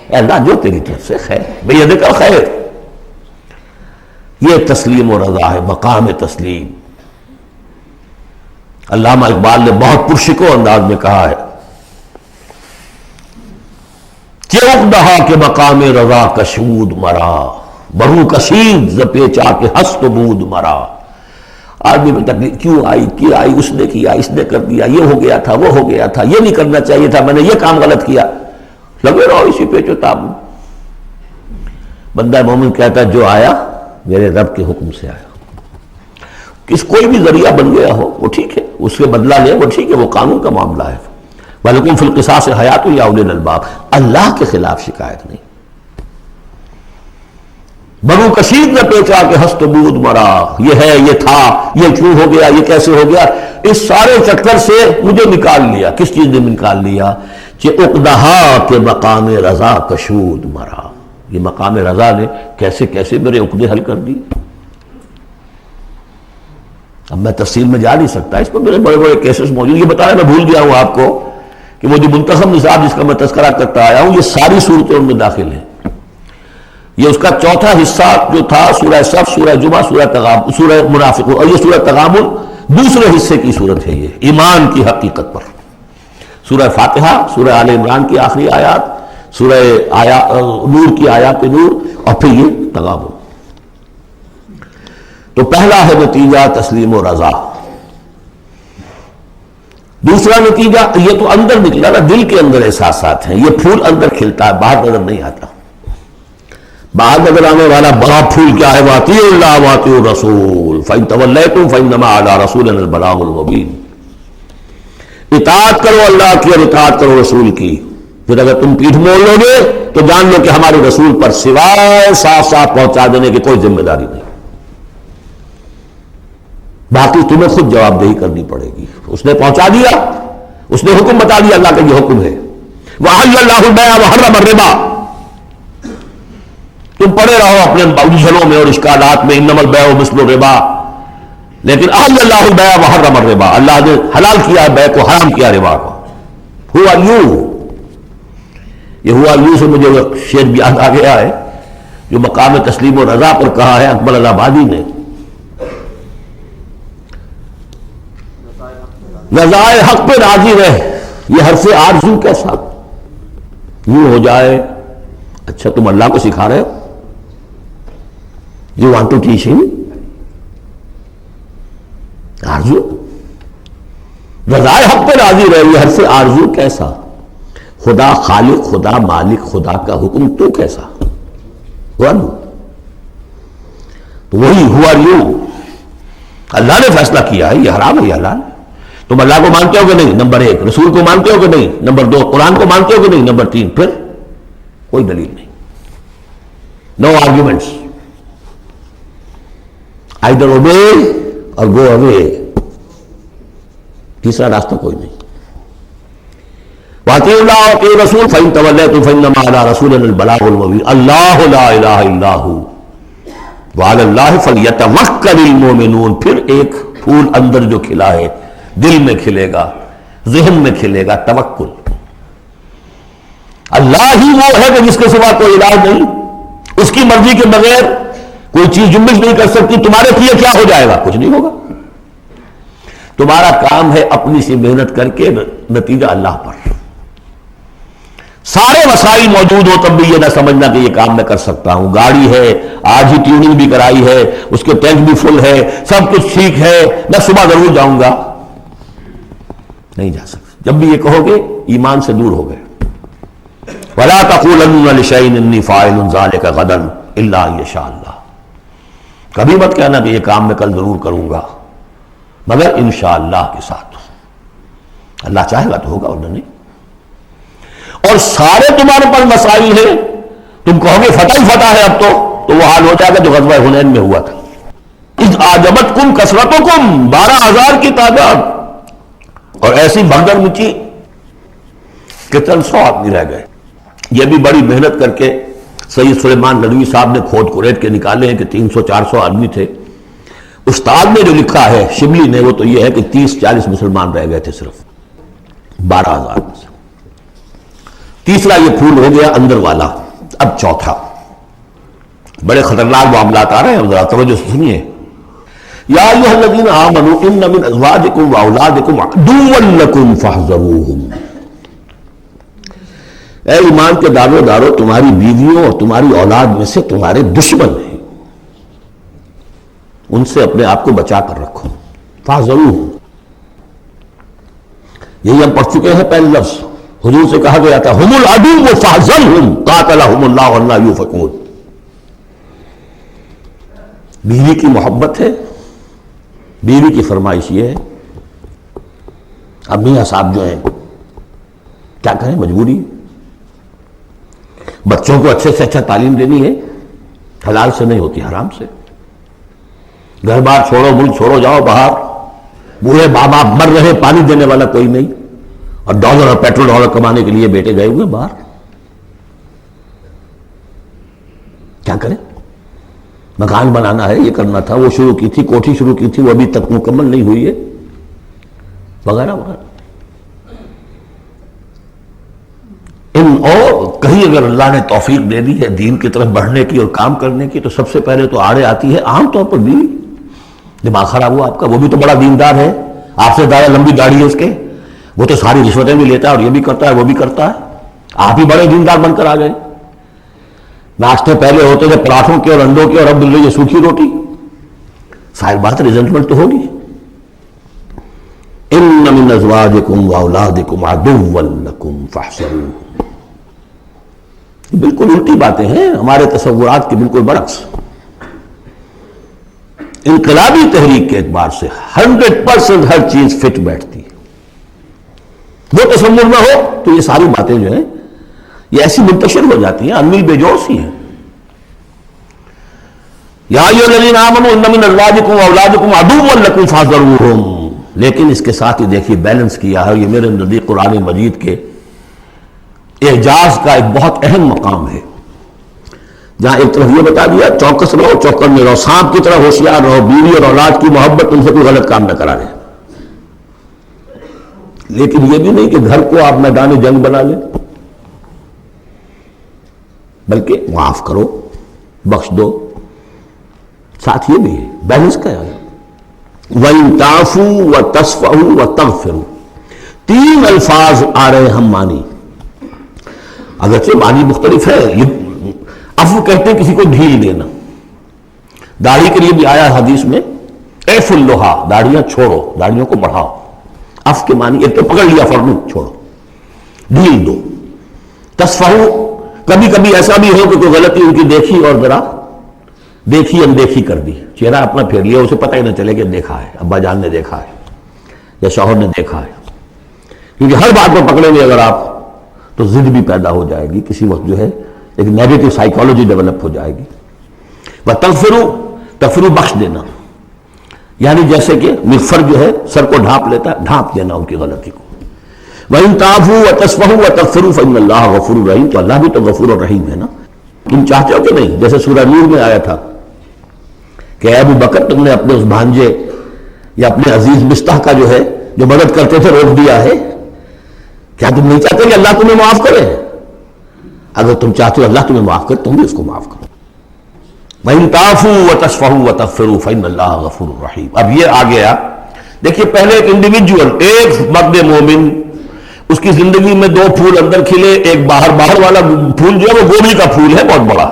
اے اللہ جو تیری طرف سے خیر، بیدک الخیر، یہ تسلیم و رضا ہے، مقام تسلیم۔ علامہ اقبال نے بہت پرشکو انداز میں کہا ہے کہ اقدہا کے مقام رضا کشود مرا، برو کشید ز پیچا کے ہست بود مرا۔ آدمی میں تکلیف کیوں آئی، کیا آئی، اس نے کیا، اس نے کر دیا، یہ ہو گیا تھا، وہ ہو گیا تھا، یہ نہیں کرنا چاہیے تھا، میں نے یہ کام غلط کیا، لگے رہو اسی پیچ و تاب میں۔ بندہ مومن کہتا ہے جو آیا میرے رب کے حکم سے آیا۔ کس کوئی بھی ذریعہ بن گیا ہو وہ ٹھیک ہے، اس سے بدلہ لے وہ ٹھیک ہے، وہ قانون کا معاملہ ہے۔ وَلَكُمْ فِي الْقِصَاصِ حَيَاةٌ يَا أُولِي الْأَلْبَابِ، اللہ کے خلاف شکایت نہیں۔ برو کشید نہ پیچا کہ ہست بود مرا، یہ ہے، یہ تھا، یہ کیوں ہو گیا، یہ کیسے ہو گیا، اس سارے چکر سے مجھے نکال لیا۔ کس چیز نے نکال لیا؟ کہ اقدہا کے مقام رضا کشود مرا، یہ مقام رضا نے کیسے کیسے میرے عقدے حل کر دی۔ اب میں تفصیل میں جا نہیں سکتا، اس پر میرے بڑے بڑے کیسز موجود۔ یہ بتایا میں بھول گیا ہوں آپ کو کہ وہ جو منتخب نصاب جس کا میں تذکرہ کرتا آیا ہوں، یہ ساری صورتیں ان میں داخل ہیں۔ یہ اس کا چوتھا حصہ جو تھا سورہ صف، سورہ جمعہ، سورہ تغابن، سورہ منافقون، اور یہ سورہ تغابن دوسرے حصے کی صورت ہے، یہ ایمان کی حقیقت پر۔ سورہ فاتحہ، سورہ آل عمران کی آخری آیات، سورہ نور کی آیات نور، اور پھر یہ تغابن۔ تو پہلا ہے نتیجہ تسلیم و رضا۔ دوسرا نتیجہ، یہ تو اندر نکلا نا، دل کے اندر احساسات ہیں، یہ پھول اندر کھلتا ہے، باہر نظر نہیں آتا۔ باہر نظر آنے والا بڑا پھول کیا ہے؟ وَأَطِيعُوا اللَّهَ وَأَطِيعُوا الرَّسُولَ فَإِن تَوَلَّيْتُمْ فَإِنَّمَا عَلَىٰ رَسُولِنَا الْبَلَاغُ الْمُبِينُ۔ اطاعت کرو اللہ کی اور اطاعت کرو رسول کی، پھر اگر تم پیٹھ موڑ لو گے تو جان لو کہ ہمارے رسول پر سوائے صاف صاف پہنچا دینے کی کوئی ذمہ داری نہیں، باقی تمہیں خود جواب دہی کرنی پڑے گی۔ اس نے پہنچا دیا، اس نے حکم بتا دیا، اللہ کا یہ حکم ہے۔ وَأَحَلَّ اللَّهُ الْبَيْعَ وَحَرَّمَ الرِّبَا، تم پڑے رہو اپنے الجھنوں میں اور اشکالات میں، انما البیع مثل الربا، لیکن احل اللہ البیع وحرم الربا، اللہ نے حلال کیا بیع کو، حرام کیا ربا کو۔ ہوا یوں، یہ ہوا یوں سے مجھے وہ شعر بھی یاد آ گیا ہے جو مقام تسلیم و رضا پر کہا ہے اکبر الہ آبادی نے۔ رضائے حق پہ راضی رہ، یہ حرف آرزو کیسا یوں ہو جائے۔ اچھا تم اللہ کو سکھا رہے ہو، You want to teach him؟ آرزو، رضائے حق پہ راضی رہے، یہ حرف آرزو کیسا؟ خدا خالق، خدا مالک، خدا کا حکم تو کیسا ہوا؟ تو وہی ہوا یوں، اللہ نے فیصلہ کیا ہے یہ حرام ہے یہ حلال ہے۔ تم اللہ کو مانتے ہو کہ نہیں؟ نمبر ایک۔ رسول کو مانتے ہو کہ نہیں؟ نمبر دو۔ قرآن کو مانتے ہو کہ نہیں؟ نمبر تین۔ پھر کوئی دلیل نہیں، نو arguments, either obey or go away، تیسرا راستہ کوئی نہیں۔ وَأَطِيعُوا اللَّهَ وَأَطِيعُوا الرَّسُولَ فَإِن تَوَلَّيْتُمْ فَإِنَّمَا عَلَىٰ رَسُولِنَا الْبَلَاغُ الْمُبِينُ اللَّهُ لَا إِلَٰهَ إِلَّا هُوَ وَعَلَى اللَّهِ فَلْيَتَوَكَّلِ الْمُؤْمِنُونَ۔ پھر ایک پھول اندر جو کھلا ہے، دل میں کھلے گا، ذہن میں کھلے گا، توکل۔ اللہ ہی وہ ہے کہ جس کے سوا کوئی الہ نہیں، اس کی مرضی کے بغیر کوئی چیز جنبش نہیں کر سکتی۔ تمہارے کیے کیا ہو جائے گا؟ کچھ نہیں ہوگا۔ تمہارا کام ہے اپنی سی محنت کر کے نتیجہ اللہ پر۔ سارے وسائل موجود ہو تب بھی یہ نہ سمجھنا کہ یہ کام میں کر سکتا ہوں۔ گاڑی ہے، آج ہی ٹیوننگ بھی کرائی ہے، اس کے ٹینک بھی فل ہے، سب کچھ ٹھیک ہے، میں صبح ضرور جاؤں گا، نہیں جا سکتے۔ جب بھی یہ کہو گے ایمان سے دور ہو گئے۔ وَلَا تَقُولَنَّ لِشَيْءٍ إِنِّي فَاعِلٌ ذَلِكَ غَدًا إِلَّا أَن يَشَاءَ اللَّهُ، کبھی مت کہنا کہ یہ کام میں کل ضرور کروں گا، مگر انشاءاللہ کے ساتھ، اللہ چاہے گا تو ہوگا اور نہیں۔ اور سارے تمہارے پاس مسائل ہیں، تم کہو گے فتح ہی فتح ہے اب تو وہ حال ہو جائے گا جو غزوہ حنین میں ہوا تھا۔ اذ اعجبتکم کثرتکم، 12,000 کی تعداد، اور ایسی بھگدڑ مچی کہ چند 100 آدمی رہ گئے۔ یہ بھی بڑی محنت کر کے سید سلیمان ندوی صاحب نے کھود کریٹ کے نکالے ہیں کہ 300-400 آدمی تھے۔ استاد نے جو لکھا ہے شبلی نے، وہ تو یہ ہے کہ 30-40 مسلمان رہ گئے تھے صرف 12,000 میں سے۔ تیسرا یہ پھول ہو گیا اندر والا۔ اب چوتھا، بڑے خطرناک معاملات آ رہے ہیں، ذرا توجہ سے سنیے۔ یا ایھا الذین آمنوا ان من ازواجکم واولادکم عدوا لکم فاحذروہم۔ اے ایمان کے دارو، تمہاری بیویوں اور تمہاری اولاد میں سے تمہارے دشمن ہیں، ان سے اپنے آپ کو بچا کر رکھو۔ فاحذروہم، یہی ہم پڑھ چکے ہیں پہلے لفظ، حضور سے کہا گیا تھا ہم العدو فاحذرہم قاتلہم اللہ ولا یؤفکون۔ بیوی کی محبت ہے، بیوی کی فرمائش یہ ہے۔ اب میاں صاحب جو ہیں کیا کریں، مجبوری، بچوں کو اچھے سے اچھا تعلیم دینی ہے، حلال سے نہیں ہوتی، حرام سے۔ گھر بار چھوڑو، ملک چھوڑو، جاؤ باہر، بوڑھے ماں باپ مر رہے، پانی دینے والا کوئی نہیں، اور ڈالر اور پیٹرول ڈالر کمانے کے لیے بیٹے گئے ہوئے باہر، کیا کریں؟ مکان بنانا ہے، یہ کرنا تھا، وہ شروع کی تھی، کوٹھی شروع کی تھی، وہ ابھی تک مکمل نہیں ہوئی ہے، وغیرہ وغیرہ۔ اور کہیں اگر اللہ نے توفیق دے دی ہے دین کی طرف بڑھنے کی اور کام کرنے کی، تو سب سے پہلے تو آڑے آتی ہے عام طور پر بیوی. دماغ خراب ہوا آپ کا، وہ بھی تو بڑا دیندار ہے، آپ سے زیادہ لمبی داڑھی ہے اس کے، وہ تو ساری رشوتیں بھی لیتا ہے اور یہ بھی کرتا ہے وہ بھی کرتا ہے، آپ ہی بڑے دیندار بن کر آ گئے. ناشتے پہلے ہوتے تھے پراٹھوں کے اور انڈوں کے، اور اب مل رہی ہے سوکھی روٹی. ظاہر بات ریزنٹمنٹ تو ہوگی. ان من ازواجکم واولادکم عدوا لکم فاحذروہم. بالکل الٹی باتیں ہیں ہمارے تصورات کے بالکل برعکس. انقلابی تحریک کے اعتبار سے 100% ہر چیز فٹ بیٹھتی ہے. وہ تصور نہ ہو تو یہ ساری باتیں جو ہیں یہ ایسی منتشر ہو جاتی ہیں، انمیل بے جوش ہی ہیں. یا ایھا الذین آمنوا ان من ازواجکم واولادکم عدوا لکم فاحذروہم. لیکن اس کے ساتھ ہی دیکھیے بیلنس کیا ہے. یہ میرے نزدیک قرآن مجید کے اعجاز کا ایک بہت اہم مقام ہے، جہاں ایک طرف یہ بتا دیا چوکس رہو چوکن میں رہو، سانپ کی طرح ہوشیار رہو، بیوی اور اولاد کی محبت تم سے کوئی غلط کام نہ کرا لے. لیکن یہ بھی نہیں کہ گھر کو آپ میدان جنگ بنا لیں، بلکہ معاف کرو، بخش دو. ساتھ یہ بھی ہے بیلنس کا ہے. وَإِن تَعْفُوا وَتَصْفَحُوا وَتَغْفِرُوا. 3 الفاظ آ رہے ہم مانی، اگرچہ معنی مختلف ہے. یہ عفو کہتے ہیں کسی کو ڈھیل دینا. داڑھی کے لیے بھی آیا حدیث میں اعف اللحا، داڑھیاں چھوڑو، داڑھیوں کو بڑھاؤ. عفو کے معنی ایک تو پکڑ لیا فوراً چھوڑو، ڈھیل دو. تصفحوا، کبھی کبھی ایسا بھی ہو کہ کوئی غلطی ان کی دیکھی اور ذرا دیکھی اندیکھی کر دی، چہرہ اپنا پھیر لیا، اسے پتہ ہی نہ چلے کہ دیکھا ہے، ابا جان نے دیکھا ہے یا شوہر نے دیکھا ہے. کیونکہ ہر بات کو پکڑیں گے اگر آپ تو ضد بھی پیدا ہو جائے گی، کسی وقت جو ہے ایک نیگیٹو سائیکالوجی ڈیولپ ہو جائے گی. وَتَغْفِرُوا، تغفروا بخش دینا، یعنی جیسے کہ مغفر جو ہے سر کو ڈھانپ لیتا ہے، ڈھانپ دینا ان کی غلطی کو. وَإِن تَعْفُوا وَتَصْفَحُوا وَتَغْفِرُوا فَإِنَّ اللَّهَ غَفُورٌ رَحِيمٌ. تو اللہ بھی تو غفور الرحیم ہے نا. تم چاہتے ہو کہ نہیں؟ جیسے سورہ نور میں آیا تھا کہ اے ابو بکر تم نے اپنے اس بھانجے یا اپنے عزیز مستح کا جو ہے جو مدد کرتے تھے روک دیا ہے. کیا تم نہیں چاہتے کہ اللہ تمہیں معاف کرے؟ اگر تم چاہتے ہو اللہ تمہیں معاف کرے تم بھی اس کو معاف کرو. وَإِن تَعْفُوا وَتَصْفَحُوا وَتَغْفِرُوا فَإِنَّ اللَّهَ غَفُورٌ رَحِيمٌ. اب یہ آ گیا، دیکھیے پہلے ایک انڈیویجول، ایک مرد مومن، اس کی زندگی میں 2 پھول اندر کھلے. ایک باہر والا پھول جو ہے وہ گوبھی کا پھول ہے بہت بڑا،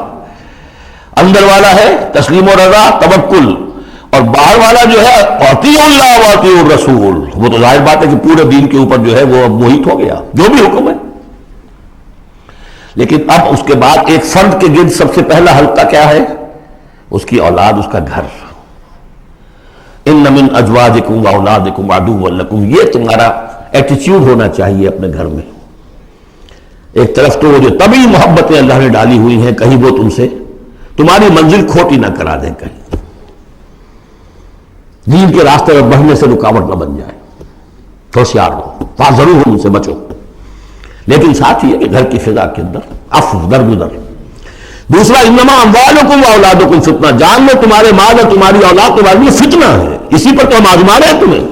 اندر والا ہے تسلیم و رضا توکل، اور باہر والا جو ہے اطیعوا اللہ واطیعوا الرسول. وہ تو ظاہر بات ہے کہ پورے دین کے اوپر جو ہے وہ اب محیط ہو گیا جو بھی حکم ہے. لیکن اب اس کے بعد ایک فرد کے گرد سب سے پہلا حلقہ کیا ہے؟ اس کی اولاد، اس کا گھر. ان من ازواجکم واولادکم عدوا لکم. یہ تمہارا ایٹیچیوڈ ہونا چاہیے اپنے گھر میں. ایک طرف تو وہ جو طبعی محبتیں اللہ نے ڈالی ہوئی ہیں، کہیں وہ تم سے تمہاری منزل کھوٹی نہ کرا دیں، کہیں دین کے راستے میں بڑھنے سے رکاوٹ نہ بن جائے. ہوشیار ہو، فاحذروہم، ان سے بچو. لیکن ساتھ ہی ہے کہ گھر کی فضا کے اندر عفو، درگزر. دوسرا انما اموالکم واولادکم فتنہ. جان لو تمہارے مال اور تمہاری اولاد تمہارے لیے فتنہ ہے، اسی پر تو ہم آزما رہے ہیں تمہیں.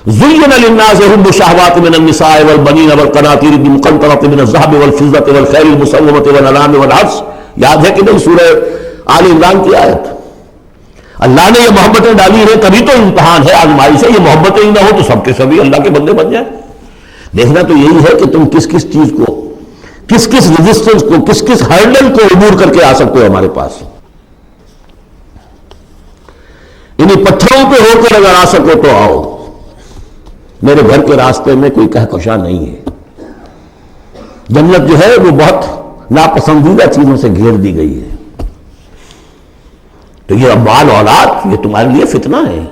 زُيِّنَ لِلنَّاسِ حُبُّ الشَّهَوَاتِ مِنَ النِّسَاءِ وَالْبَنِينَ وَالْقَنَاطِيرِ الْمُقَنطَرَةِ مِنَ الذَّهَبِ وَالْفِضَّةِ وَالْخَيْلِ الْمُسَوَّمَةِ وَالْأَنْعَامِ وَالْحَرْثِ. یاد ہے کہ نہیں سورہ آل عمران کی آیت؟ اللہ نے یہ محبتیں ڈالی ہیں، تبھی تو امتحان ہے، آزمائش ہے. یہ محبتیں ہی نہ ہو تو سب کے سبھی اللہ کے بندے بن جائیں. دیکھنا تو یہی ہے کہ تم کس کس چیز کو، کس کس ریزسٹنس کو، کس کس ہرڈل کو عبور کر کے آ سکتے ہو ہمارے پاس. انہیں پتھروں پہ ہو کر اگر آ سکو تو آؤ. میرے گھر کے راستے میں کوئی کہکشاں نہیں ہے. جنت جو ہے وہ بہت ناپسندیدہ چیزوں سے گھیر دی گئی ہے. تو یہ اموال اولاد یہ تمہارے لیے فتنہ ہے.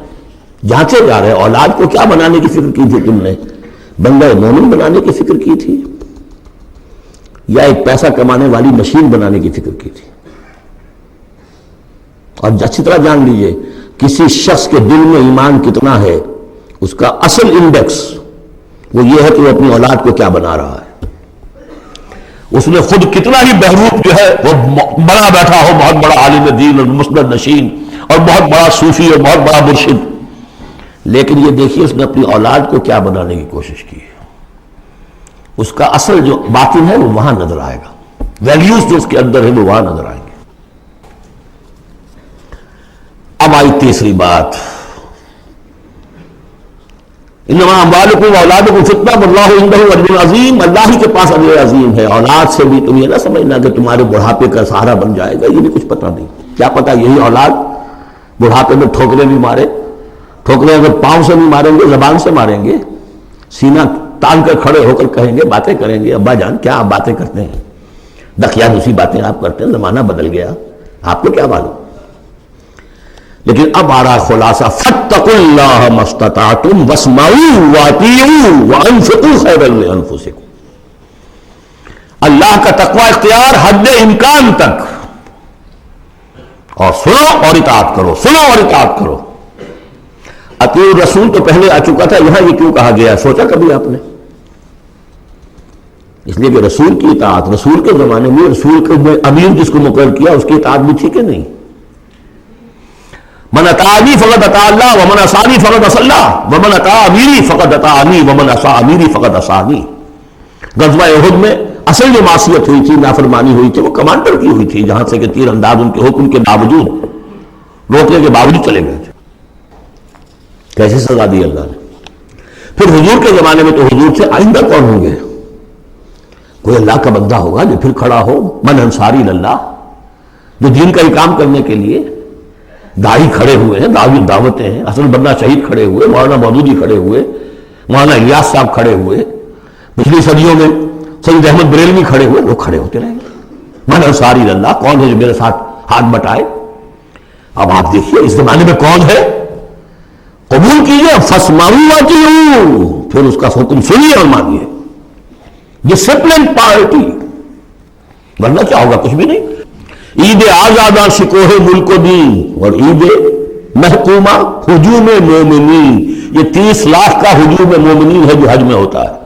جانچے جا رہے. اولاد کو کیا بنانے کی فکر کی تھی تم نے؟ بندہ مومن بنانے کی فکر کی تھی یا ایک پیسہ کمانے والی مشین بنانے کی فکر کی تھی؟ اور اچھی طرح جان لیجئے کسی شخص کے دل میں ایمان کتنا ہے اس کا اصل انڈیکس وہ یہ ہے کہ وہ اپنی اولاد کو کیا بنا رہا ہے. اس نے خود کتنا ہی بہروپ جو ہے وہ بنا بیٹھا ہو، بہت بڑا عالم دین اور مسند نشین اور بہت بڑا صوفی اور بہت بڑا مرشد، لیکن یہ دیکھیے اس نے اپنی اولاد کو کیا بنانے کی کوشش کی ہے. اس کا اصل جو باطن ہے وہ وہاں نظر آئے گا، ویلیوز جو اس کے اندر ہے وہ وہاں نظر آئیں گے۔ اب آئی تیسری بات، انما اموالکم واولادکم فتنہ واللہ عندہ اجر عظیم، اللہ ہی کے پاس اجر عظیم ہے۔ اولاد سے بھی تم یہ نہ سمجھنا کہ تمہارے بڑھاپے کا سہارا بن جائے گا، یہ بھی کچھ پتہ نہیں، کیا پتہ یہی اولاد بڑھاپے میں ٹھوکریں بھی مارے، ٹھوکریں اگر پاؤں سے نہیں ماریں گے زبان سے ماریں گے، سینہ تان کر کھڑے ہو کر کہیں گے، باتیں کریں گے، ابا جان کیا آپ باتیں کرتے ہیں، دقیانوسی باتیں آپ کرتے ہیں، زمانہ بدل گیا، آپ کو کیا معلوم۔ لیکن اب آ رہا خلاصہ، فاتقوا اللہ ما استطعتم واسمعوا واطیعوا وانفقوا خیرا لانفسکم، اللہ کا تقوی اختیار حد امکان تک، اور سنو اور اطاعت کرو، سنو اور اطاعت کرو۔ اطیعوا الرسول تو پہلے آ چکا تھا، یہاں یہ کیوں کہا گیا، سوچا کبھی آپ نے؟ اس لیے کہ رسول کی اطاعت، رسول کے زمانے میں رسول کے امیر جس کو مقرر کیا اس کی اطاعت بھی تھی کہ نہیں؟ من اطاعنی فقد اطاع اللہ ومن عصانی فقد عصى اللہ ومن اطاع امیری فقد اطاعنی ومن عصى امیری فقد عصانی۔ غزوہ احد میں اصل جو معصیت ہوئی تھی، نافرمانی ہوئی تھی، وہ کمانڈر کی ہوئی تھی، جہاں سے کہ تیر انداز ان کے حکم کے باوجود، روکنے کے باوجود چلے گئے تھے۔ کیسے سزا دی اللہ نے۔ پھر حضور کے زمانے میں تو حضور سے آئندہ کون ہوں گے؟ کوئی اللہ کا بندہ ہوگا جو پھر کھڑا ہو، من انصاری اللہ، جو دین کا ہی کام کرنے کے لیے داعی کھڑے ہوئے ہیں، دعوتیں ہیں، اصل بندہ شہید کھڑے ہوئے، مولانا مودودی کھڑے ہوئے، مولانا الیاس صاحب کھڑے ہوئے، پچھلی صدیوں میں سید احمد بریلوی کھڑے ہوئے، لوگ کھڑے ہوتے رہیں گے۔ من انصاری اللہ، کون ہے جو میرے ساتھ ہاتھ بٹائے؟ اب آپ دیکھیے اس زمانے میں کون ہے، قبول کیجئے، فاسمعوا واطیعوا، پھر اس کا حکم سنیے اور مانیے، ڈسپلن پارٹی، ورنہ کیا ہوگا؟ کچھ بھی نہیں۔ عید آزادہ شکوہ ملک و دین اور عید محکومہ ہجوم مومنین، یہ 30 لاکھ کا ہجوم مومنین ہے جو حج میں ہوتا ہے۔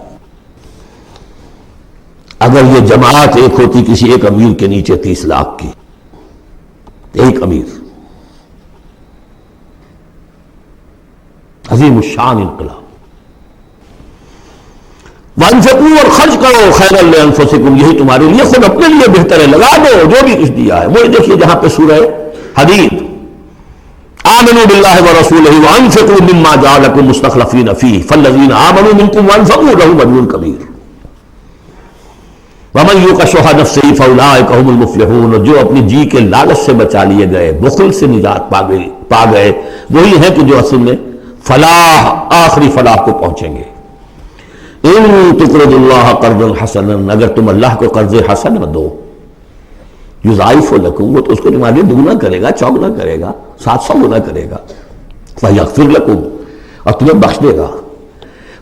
اگر یہ جماعت ایک ہوتی کسی ایک امیر کے نیچے 30 لاکھ کی، ایک امیر، عظیم الشان انقلاب۔ وانفقوا، اور خرچ کرو، خیرا لانفسکم، یہی تمہارے لیے خود اپنے لیے بہتر ہے، لگا دو جو بھی کچھ دیا ہے۔ وہی دیکھیے جہاں پہ سورہ حدید، آمنوا باللہ ورسولہ وانفقوا مما جعلکم مستخلفین فیہ فالذین آمنوا منکم وانفقوا لهم اجر کبیر ومن یوق شح نفسہ فاولئک هم المفلحون، اور جو اپنی جی کے لالچ سے بچا لیے گئے، بخل سے نجات پا گئے، وہی ہیں کہ جو اصل میں فلاح، آخری فلاح کو پہنچیں گے۔ ان تقرض اللہ قرضا حسنا، اگر تم اللہ کو قرض حسن دو، یضاعف لکم، وہ تو اس کو تمہارے لیے دگنا کرے گا، چوگنا کرے گا، 700 گنا کرے گا، فیغفر لکم، اور تمہیں بخش دے گا۔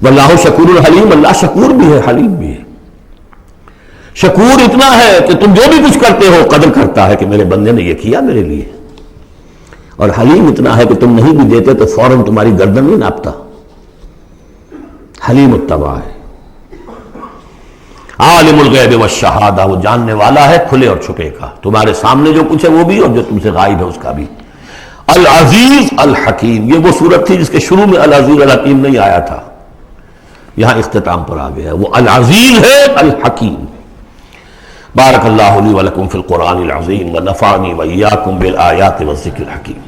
واللہ شکور حلیم، اللہ شکور بھی ہے، حلیم بھی ہے۔ شکور اتنا ہے کہ تم جو بھی کچھ کرتے ہو قدر کرتا ہے کہ میرے بندے نے یہ کیا میرے لیے، اور حلیم اتنا ہے کہ تم نہیں بھی دیتے تو فوراً تمہاری گردن نہیں ناپتا، حلیم الطبع ہے۔ عالم الغیب والشہادہ، وہ جاننے والا ہے کھلے اور چھپے کا، تمہارے سامنے جو کچھ ہے وہ بھی اور جو تم سے غائب ہے اس کا بھی۔ العزیز الحکیم، یہ وہ صورت تھی جس کے شروع میں العزیز الحکیم نہیں آیا تھا، یہاں اختتام پر آ گیا ہے، وہ العزیز ہے الحکیم۔ بارک اللہ لی ولکم فی القرآن العظیم ونفعنی وإیاکم بالآیات والذکر الحکیم۔